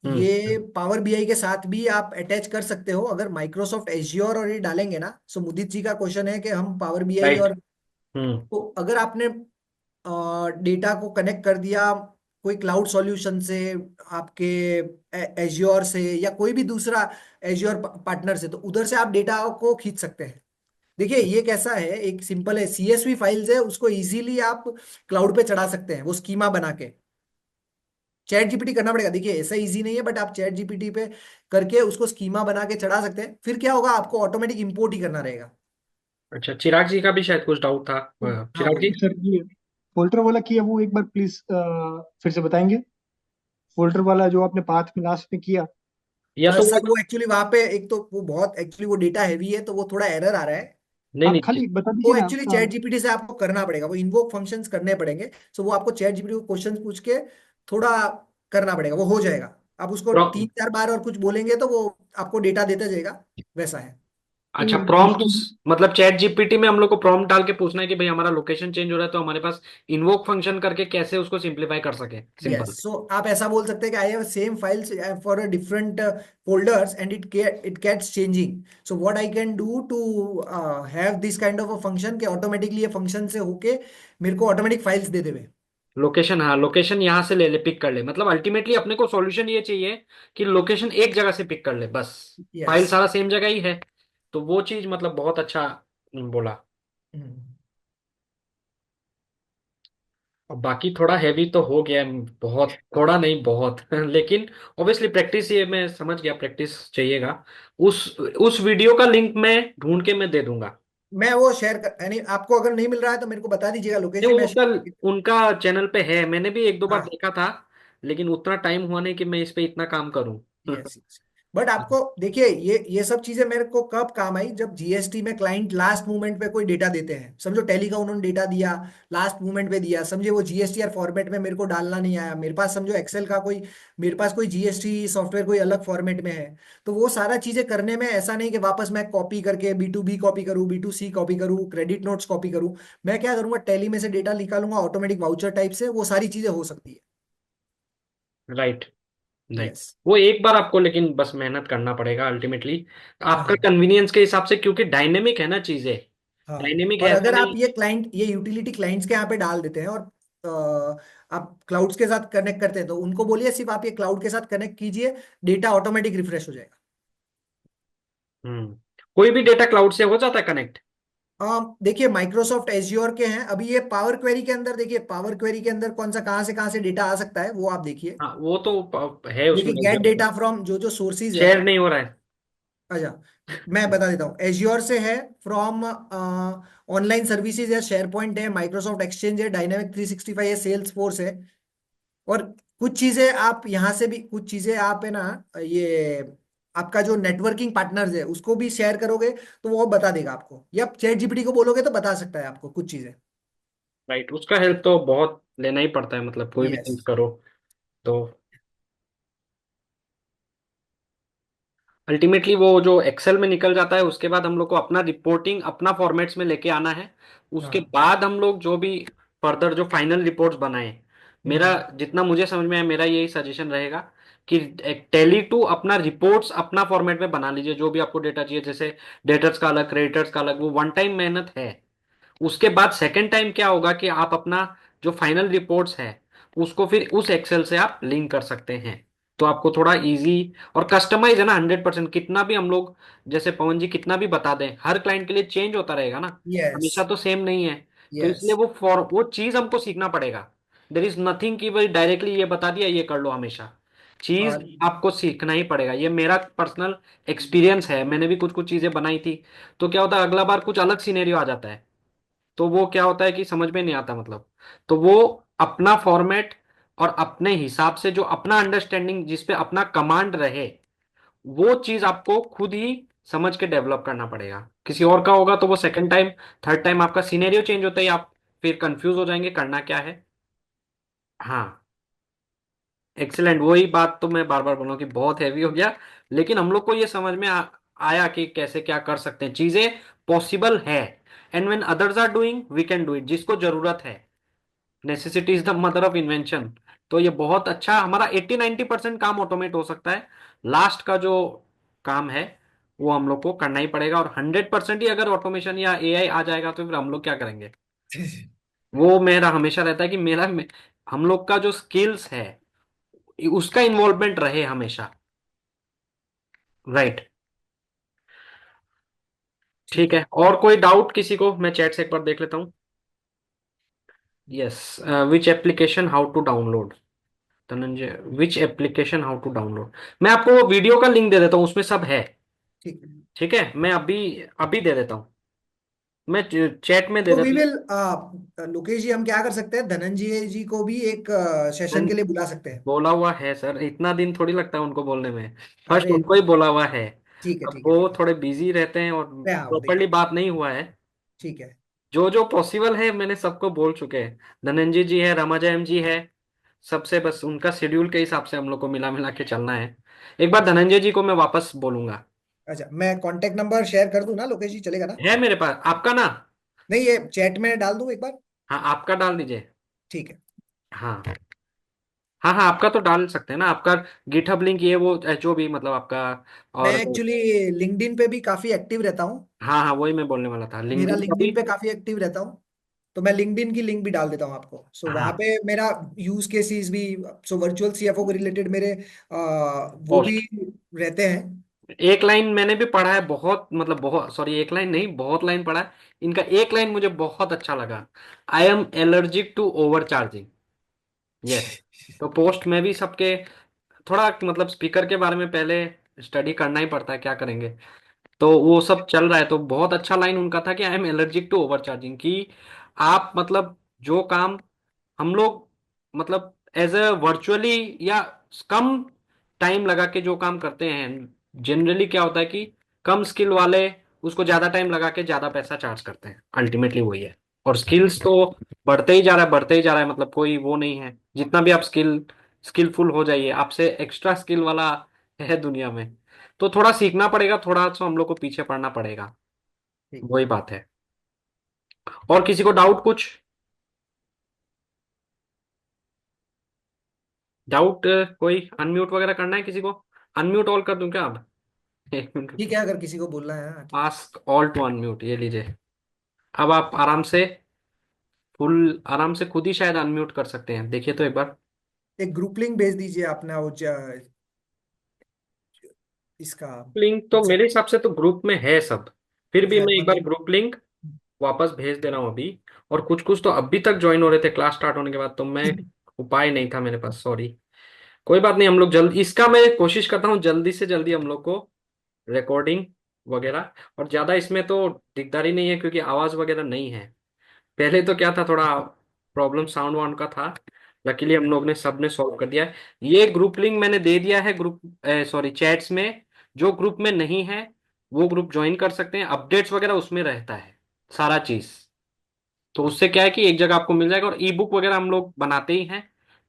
ये हम्म। पावर बीआई के साथ भी आप अटैच कर सकते हो अगर माइक्रोसॉफ्ट एज्योर और ये डालेंगे ना। सो मुदित जी का क्वेश्चन है कि हम पावर बीआई राइट। और, हम्म। तो अगर आपने डेटा को कनेक्ट कर दिया कोई क्लाउड सॉल्यूशन से, आपके एज्योर से या कोई भी दूसरा एज्योर पार्टनर से, तो उधर से आप डेटा को खींच सकते हैं। देखिए ये कैसा है, एक सिंपल है, सीएसवी फाइल्स है, उसको इजीली आप क्लाउड पे चढ़ा सकते हैं वो स्कीमा बना के। चैट जीपीटी करना पड़ेगा, देखिए ऐसा इजी नहीं है, बट आप चैट जीपीटी पे करके उसको स्कीमा बना के चढ़ा सकते हैं। फिर क्या होगा, आपको ऑटोमेटिक इंपोर्ट ही करना रहेगा। अच्छा, चिराग जी का भी शायद कुछ डाउट था। हाँ चिराग जी। बोलिए। सर ये फोल्डर वाला किया वो एक बार प्लीज फिर से बताएंगे। फोल्डर वाला जो आपने पाथ में लास्ट में किया। या तो सर वो एक्चुअली वहां पे एक तो वो बहुत एक्चुअली वो डेटा हैवी है, तो वो थोड़ा एरर आ रहा है। नहीं आप नहीं। खाली बता वो दीजिए ना। एक्चुअली चैट जीपीटी से आपको करना पड़ेगा, वो इन्वोक फंक्शंस करने पड़ेंगे। सो वो आपको चैट जीपीटी को क्वेश्चन पूछ के थोड़ा करना पड़ेगा, वो हो जाएगा। आप उसको प्रॉ- 3-4 बार और कुछ बोलेंगे तो वो आपको डेटा देता जाएगा, वैसा है। अच्छा, दूसरा। प्रॉम्प्ट, मतलब चैट जीपीटी में हम लोग को प्रॉम्प्ट डाल के पूछना है कि भाई हमारा लोकेशन चेंज हो रहा है, तो हमारे पास इन्वोक फंक्शन करके कैसे उसको सिंप्लीफाई कर सके, यस, सिंपल। सो आप ऐसा बोल सकते हैं कि I have same files for a different folders and it gets changing. So what I can do to have this kind of a function, कि ऑटोमेटिकली ये फंक्शन से होके मेरे को ऑटोमेटिक फाइल्स दे देवे। लोकेशन, हाँ, लोकेशन यहाँ से ले ले, पिक कर ले, मतलब अल्टीमेटली अपने को सॉल्यूशन ये चाहिए कि लोकेशन एक जगह से पिक कर ले बस। यस। फाइल सारा सेम जगह ही है। तो वो चीज मतलब बहुत अच्छा बोला। और बाकी थोड़ा हैवी तो हो गया है, बहुत थोड़ा नहीं, बहुत लेकिन ऑब्वियसली प्रैक्टिस, ये मैं समझ गया, प्रैक्टिस चाहिएगा। उस वीडियो का लिंक मैं ढूंढ के मैं दे दूंगा। मैं वो शेयर कर, यानी आपको अगर नहीं मिल रहा है तो मेरे को बता दीजिएगा नहीं, लोकेशन, वो मैं उसका, शेयर। उनका चैनल पे है, मैंने भी एक दो बार हाँ। देखा था, लेकिन उतना टाइम हुआ नहीं कि मैं इस पे इतना काम करूं। Yes yes. बट आपको देखिए ये सब चीजें मेरे को कब काम आई, जब जीएसटी में क्लाइंट लास्ट मोमेंट पे कोई डेटा देते हैं, समझो टैली का उन्होंने डेटा दिया, लास्ट मोमेंट पे दिया, समझे वो जीएसटीआर फॉर्मेट में मेरे को डालना नहीं आया मेरे पास, समझो एक्सेल का कोई, मेरे पास कोई जीएसटी सॉफ्टवेयर कोई अलग फॉर्मेट में है। तो वो सारा चीजें करने में ऐसा नहीं कि वापस मैं कॉपी करके बी2बी कॉपी करूँ, बी2सी कॉपी करूँ, क्रेडिट नोट्स कॉपी करूँ। मैं क्या करूंगा, टैली में से डेटा निकालूंगा ऑटोमेटिक वाउचर टाइप से, वो सारी चीजें हो सकती है। राइट। नहीं, यस। वो एक बार आपको लेकिन बस मेहनत करना पड़ेगा अल्टीमेटली, आपका हाँ कन्वीनियंस के हिसाब से, क्योंकि डायनेमिक है ना चीजें। हाँ। डायनेमिक है, और ऐसा अगर आप नहीं। ये क्लाइंट, ये यूटिलिटी क्लाइंट्स के यहाँ पे डाल देते हैं और आप क्लाउड्स के साथ कनेक्ट करते हैं, तो उनको बोलिए सिर्फ आप ये क्लाउड के साथ कनेक्ट कीजिए, डेटा ऑटोमेटिक रिफ्रेश हो जाएगा। हम्म। कोई भी डेटा क्लाउड से हो जाता है कनेक्ट? देखिए माइक्रोसॉफ्ट एज्योर के हैं अभी ये, पावर क्वेरी के अंदर देखिए, पावर क्वेरी के अंदर कौन सा कहाँ से डेटा आ सकता है वो आप देखिए। हाँ, वो तो है देखिए उसमें गेट एकदम। डेटा फ्रॉम जो जो सोर्सेज है। शेयर नहीं हो रहा है। अच्छा, मैं बता देता हूँ, एज्योर से है फ्रॉम ऑनलाइन सर्विसेज है, शेयर पॉइंट है, माइक्रोसॉफ्ट एक्सचेंज है, डायनामिक 365 है, सेल्स फोर्स है। और कुछ चीजें आप यहाँ से भी, कुछ चीजें आप है ना, ये आपका जो नेटवर्किंग पार्टनर्स है उसको भी शेयर करोगे तो वो बता देगा आपको, या चैट जीपीटी को बोलोगे तो बता सकता है आपको कुछ चीजें। राइट, उसका हेल्प तो बहुत लेना ही पड़ता है, मतलब कोई भी यस। चीज करो तो। अल्टीमेटली वो जो एक्सेल में निकल जाता है, उसके बाद हम लोग को अपना रिपोर्टिंग अपना फॉर्मेट्स में लेके आना है। उसके हाँ। बाद हम लोग जो भी फर्दर जो फाइनल रिपोर्ट्स बनाए, मेरा हम्म। जितना मुझे समझ में आया, मेरा यही सजेशन रहेगा कि एक टैली टू अपना रिपोर्ट्स अपना फॉर्मेट में बना लीजिए, जो भी आपको डेटा चाहिए, जैसे डेटर्स का अलग, क्रेडिटर्स का अलग, वो वन टाइम मेहनत है। उसके बाद सेकेंड टाइम क्या होगा कि आप अपना जो फाइनल रिपोर्ट्स है उसको फिर उस एक्सेल से आप लिंक कर सकते हैं। तो आपको थोड़ा इजी और कस्टमाइज है ना, 100%। कितना भी हम लोग, जैसे पवन जी कितना भी बता दें, हर क्लाइंट के लिए चेंज होता रहेगा ना, यस। हमेशा तो सेम नहीं है। तो यस। इसलिए वो चीज हमको सीखना पड़ेगा। देर इज नथिंग कि भाई डायरेक्टली ये बता दिया ये कर लो, हमेशा चीज और आपको सीखना ही पड़ेगा। ये मेरा पर्सनल एक्सपीरियंस है, मैंने भी कुछ कुछ चीजें बनाई थी। तो क्या होता है, अगला बार कुछ अलग सिनेरियो आ जाता है, तो वो क्या होता है कि समझ में नहीं आता मतलब। तो वो अपना फॉर्मेट और अपने हिसाब से जो अपना अंडरस्टैंडिंग, जिसपे अपना कमांड रहे, वो चीज आपको खुद ही समझ के डेवलप करना पड़ेगा। किसी और का होगा तो वो सेकंड टाइम, थर्ड टाइम आपका सिनेरियो चेंज होता है, आप फिर कंफ्यूज हो जाएंगे करना क्या है। हाँ, एक्सीलेंट। वही बात तो मैं बार बार बोल रहा हूँ कि बहुत हैवी हो गया, लेकिन हम लोग को ये समझ में आया कि कैसे क्या कर सकते हैं, चीजें पॉसिबल है। And when others are doing we can do it, जिसको जरूरत है। Necessity is the mother of invention. तो ये बहुत अच्छा, हमारा 80-90% काम ऑटोमेट हो सकता है। लास्ट का जो काम है वो हम लोग को करना ही पड़ेगा, और 100% ही अगर ऑटोमेशन या एआई आ जाएगा तो फिर हम लोग क्या करेंगे। वो मेरा हमेशा रहता है कि हम लोग का जो स्किल्स है उसका इन्वॉल्वमेंट रहे हमेशा। राइट। ठीक ठीक है। है, और कोई डाउट किसी को? मैं चैट से एक बार देख लेता हूँ। Yes. Which application how to download, Dhananjay, which application how to download. मैं आपको वो वीडियो का लिंक दे देता हूँ, उसमें सब है। ठीक है। ठीक है, मैं अभी अभी दे देता हूँ, मैं चैट में दे तो वी देता हूँ। विल लोकेश जी, हम क्या कर सकते हैं, धनंजय जी को भी एक सेशन के लिए बुला सकते हैं। बोला हुआ है सर, इतना दिन थोड़ी लगता है उनको बोलने में। फर्स्ट अरे उनको ही बोला हुआ है। ठीक है, अब ठीक है, वो ठीक है। थोड़े बिजी रहते हैं और मैं आओ देखो। प्रॉपरली बात नहीं हुआ है। ठीक है। जो जो पॉसिबल है मैंने सबको बोल चुके हैं। धनंजय जी है, रमाजयम जी है, सबसे बस उनका शेड्यूल के हिसाब से हम लोग को मिला मिला के चलना है। एक बार धनंजय जी को मैं वापस बोलूंगा। अच्छा, मैं कांटेक्ट नंबर शेयर कर दूं ना लोकेश जी, चलेगा ना? है मेरे पास आपका ना। नहीं, ये चैट में डाल दूं एक बार? हाँ, आपका डाल दीजिए। ठीक है। हाँ हाँ हाँ, आपका तो डाल सकते हैं ना, आपका गिटहब लिंक ये वो जो भी मतलब आपका। मैं और एक्चुअली लिंक्डइन पे भी काफी एक्टिव रहता हूँ। हाँ हाँ, वही मैं बोलने वाला था, मेरा लिंक्डइन का भी। लिंक्डइन पे काफी एक्टिव रहता हूँ। तो मैं लिंक्डइन की लिंक भी डाल देता हूँ आपको, सो वहां हाँ, पे मेरा यूज केसेस भी, सो वर्चुअल सीएफओ के रिलेटेड मेरे वो भी पोस्ट। रहते हैं। एक लाइन मैंने भी पढ़ा है, बहुत मतलब बहुत, सॉरी एक लाइन नहीं, बहुत लाइन पढ़ा है इनका। एक लाइन मुझे बहुत अच्छा लगा, I am allergic to over charging. Yes. तो पोस्ट में भी सबके थोड़ा मतलब स्पीकर के बारे में पहले स्टडी करना ही पड़ता है, क्या करेंगे। तो वो सब चल रहा है, तो बहुत अच्छा लाइन उनका था कि I am allergic to over charging, कि आप मतलब जो काम हम लोग मतलब एज अ वर्चुअली या कम टाइम लगा के जो काम करते हैं, जनरली क्या होता है कि कम स्किल वाले उसको ज्यादा टाइम लगा के ज्यादा पैसा चार्ज करते हैं, अल्टीमेटली वही है। और स्किल्स तो बढ़ते ही जा रहा है, बढ़ते ही जा रहा है, मतलब कोई वो नहीं है। जितना भी आप स्किलफुल हो जाइए, आपसे एक्स्ट्रा स्किल वाला है दुनिया में। तो थोड़ा सीखना पड़ेगा, थोड़ा सा हम लोग को पीछे पड़ना पड़ेगा। ठीक। वही बात है। और किसी को डाउट कुछ? डाउट कोई अनम्यूट वगैरह करना है किसी को? अनम्यूट ऑल कर दूं क्या अब? एक मिनट। ठीक है, अगर किसी को बोलना है, हाँ, ठीक है। आस्क ऑल टू अनम्यूट, ये लीजिए। अब आप आराम से, फुल आराम से खुद ही शायद अनम्यूट कर सकते हैं, देखिए तो एक बार। एक ग्रुप लिंक भेज दीजिए अपना वो इसका। लिंक तो मेरे WhatsApp। हिसाब से तो ग्रुप में है सब। फिर भी शायद मैं एक बार मतलब। ग्रुप लिंक वापस भेज दे रहा हूँ अभी। और कुछ कुछ तो अभी तक ज्वाइन हो रहे थे क्लास स्टार्ट होने के बाद, तो मैं उपाय नहीं था मेरे पास, सॉरी। कोई बात नहीं, हम लोग जल्द इसका मैं कोशिश करता हूँ जल्दी से जल्दी हम लोग को रिकॉर्डिंग वगैरह। और ज्यादा इसमें तो दिकदारी नहीं है क्योंकि आवाज वगैरह नहीं है। पहले तो क्या था, थोड़ा प्रॉब्लम साउंड वाउंड का था। लकीली हम लोग ने सब ने सॉल्व कर दिया है। ये ग्रुप लिंक मैंने दे दिया है ग्रुप, सॉरी चैट्स में। जो ग्रुप में नहीं है वो ग्रुप ज्वाइन कर सकते हैं, अपडेट्स वगैरह उसमें रहता है सारा चीज। तो उससे क्या है कि एक जगह आपको मिल जाएगा, और ई बुक वगैरह हम लोग बनाते ही हैं।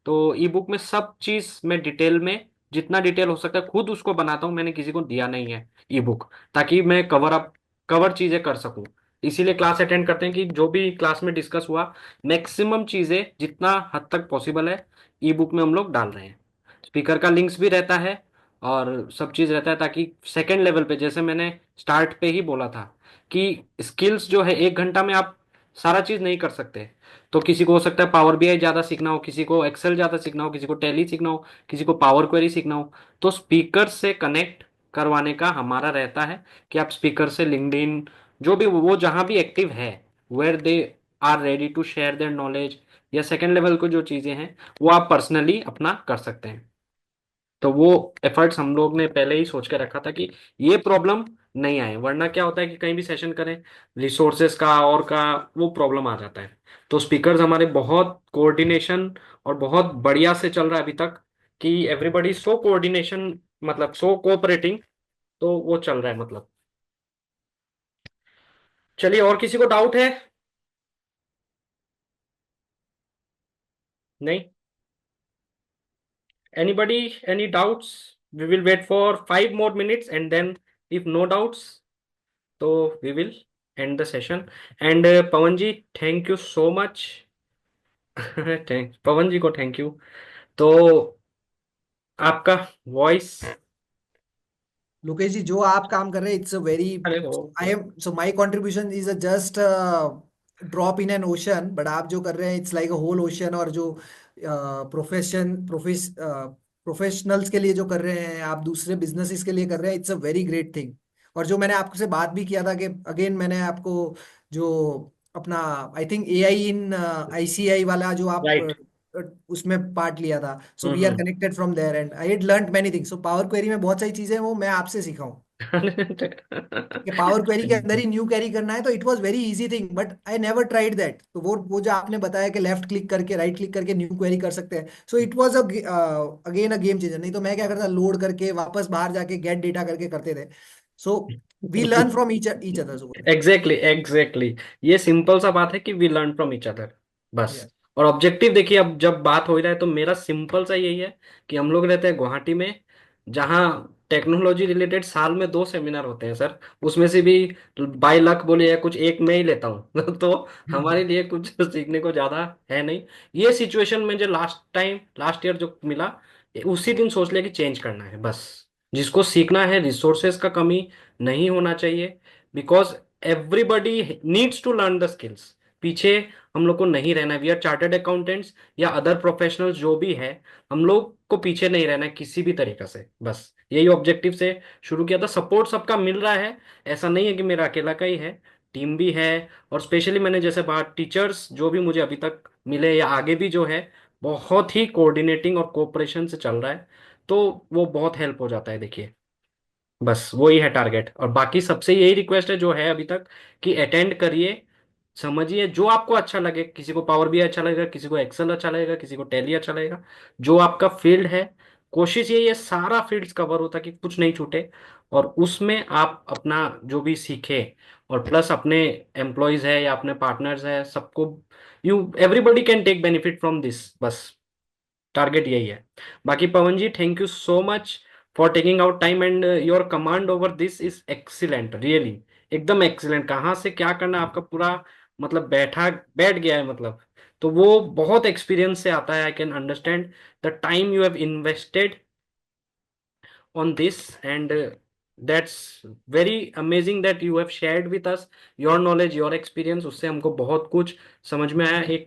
तो ई बुक में सब चीज मैं डिटेल में जितना डिटेल हो सकता है खुद उसको बनाता हूँ, मैंने किसी को दिया नहीं है ई बुक, ताकि मैं कवर चीजें कर सकूं। इसीलिए क्लास अटेंड करते हैं कि जो भी क्लास में डिस्कस हुआ मैक्सिमम चीजें जितना हद तक पॉसिबल है ई बुक में हम लोग डाल रहे हैं। स्पीकर का लिंक्स भी रहता है और सब चीज रहता है, ताकि सेकेंड लेवल पे, जैसे मैंने स्टार्ट पे ही बोला था कि स्किल्स जो है 1 घंटा में आप सारा चीज नहीं कर सकते। तो किसी को हो सकता है पावर बीआई ज्यादा सीखना हो, किसी को एक्सेल ज्यादा सीखना हो, किसी को टैली सीखना हो, किसी को पावर क्वेरी सीखना हो। तो स्पीकर से कनेक्ट करवाने का हमारा रहता है कि आप स्पीकर से लिंक्डइन, जो भी वो जहां भी एक्टिव है, where they are ready to share their knowledge, या सेकेंड लेवल को जो चीजें हैं वो आप पर्सनली अपना कर सकते हैं। तो वो एफर्ट्स हम लोग ने पहले ही सोच के रखा था कि ये प्रॉब्लम नहीं आए, वरना क्या होता है कि कहीं भी सेशन करें रिसोर्सेस का और का वो प्रॉब्लम आ जाता है। तो स्पीकर्स हमारे बहुत कोऑर्डिनेशन और बहुत बढ़िया से चल रहा है अभी तक, कि एवरीबॉडी सो कोऑर्डिनेशन, मतलब सो कोऑपरेटिंग। तो वो चल रहा है मतलब। चलिए, और किसी को डाउट है? नहीं? Anybody, any doubts? We will wait for 5 more minutes and then if no doubts, तो we will end the session. And Pavan ji, thank you so much. Thank Pavan ji को थैंक यू। तो आपका वॉइस, लोकेश जी, जो आप काम कर रहे हैं, इट्स अ वेरी, अरे हो, I am, so my contribution is a just drop in an ocean, but आप जो कर रहे हैं it's like a whole ocean. और जो प्रोफेशनल्स के लिए जो कर रहे हैं, आप दूसरे बिजनेसेस के लिए कर रहे हैं, it's a very great thing. और जो मैंने आपसे बात भी किया था कि अगेन मैंने आपको जो अपना, I think AI in ICI वाला जो आप राइट। उसमें पार्ट लिया था, so we are connected from there and I had learned many things. So power query में बहुत सारी चीजें हैं, वो मैं आपसे सीखा हूँ कि पावर क्वेरी के अंदर ही न्यू क्वेरी करना है। तो it was very easy thing, but I never tried that. तो वो जो आपने बताया कि लेफ्ट क्लिक करके राइट क्लिक करके न्यू क्वेरी कर सकते हैं, so it was again a game changer. नहीं तो मैं क्या करता, लोड करके वापस बाहर जाके गेट डेटा करके करते थे। So we learn from each other. So exactly exactly, ये सिंपल सा बात है कि we learn from each other, बस। या और ऑब्जेक्टिव देखिए, अब जब बात हो रहा है तो मेरा सिंपल सा यही है कि हम लोग रहते हैं गुवाहाटी में, जहाँ टेक्नोलॉजी रिलेटेड साल में 2 सेमिनार होते हैं सर। उसमें से भी बाई लक बोले या कुछ एक मैं ही लेता हूँ। तो हमारे लिए कुछ सीखने को ज्यादा है नहीं। ये सिचुएशन में जो लास्ट ईयर जो मिला, उसी दिन सोच लिया कि चेंज करना है बस। जिसको सीखना है, रिसोर्सेज का कमी नहीं होना चाहिए, because everybody needs to learn the skills. पीछे हम लोग को नहीं रहना है। वी आर चार्टर्ड अकाउंटेंट्स या अदर प्रोफेशनल्स जो भी है, हम लोग को पीछे नहीं रहना है किसी भी तरीके से, बस यही ऑब्जेक्टिव से शुरू किया था। सपोर्ट सबका मिल रहा है, ऐसा नहीं है कि मेरा अकेला का ही है, टीम भी है। और स्पेशली मैंने जैसे बात, टीचर्स जो भी मुझे अभी तक मिले या आगे भी जो है, बहुत ही कोऑर्डिनेटिंग और कोऑपरेशन से चल रहा है। तो वो बहुत हेल्प हो जाता है देखिए। बस वही है टारगेट, और बाकी सबसे यही रिक्वेस्ट है जो है अभी तक, कि अटेंड करिए, समझिए जो आपको अच्छा लगे। किसी को पावर भी अच्छा लगेगा, किसी को एक्सेल अच्छा लगेगा, किसी को टैली अच्छा लगेगा, जो आपका फील्ड है। कोशिश यही है सारा फील्ड्स कवर हो ताकि कुछ नहीं छूटे, और उसमें आप अपना जो भी सीखे, और प्लस अपने एम्प्लॉयज है या अपने पार्टनर्स है सबको, you everybody can take benefit from this, बस टारगेट यही है। बाकी Pavan ji, thank you so much for taking out time, and your command over this is excellent, really एकदम एक्सीलेंट। कहाँ से क्या करना है आपका पूरा मतलब बैठ गया है मतलब। तो वो बहुत एक्सपीरियंस से आता है। I can understand the time you have invested on this, and that's very amazing that you have shared with us your knowledge, your experience। उससे हमको बहुत कुछ समझ में आया। एक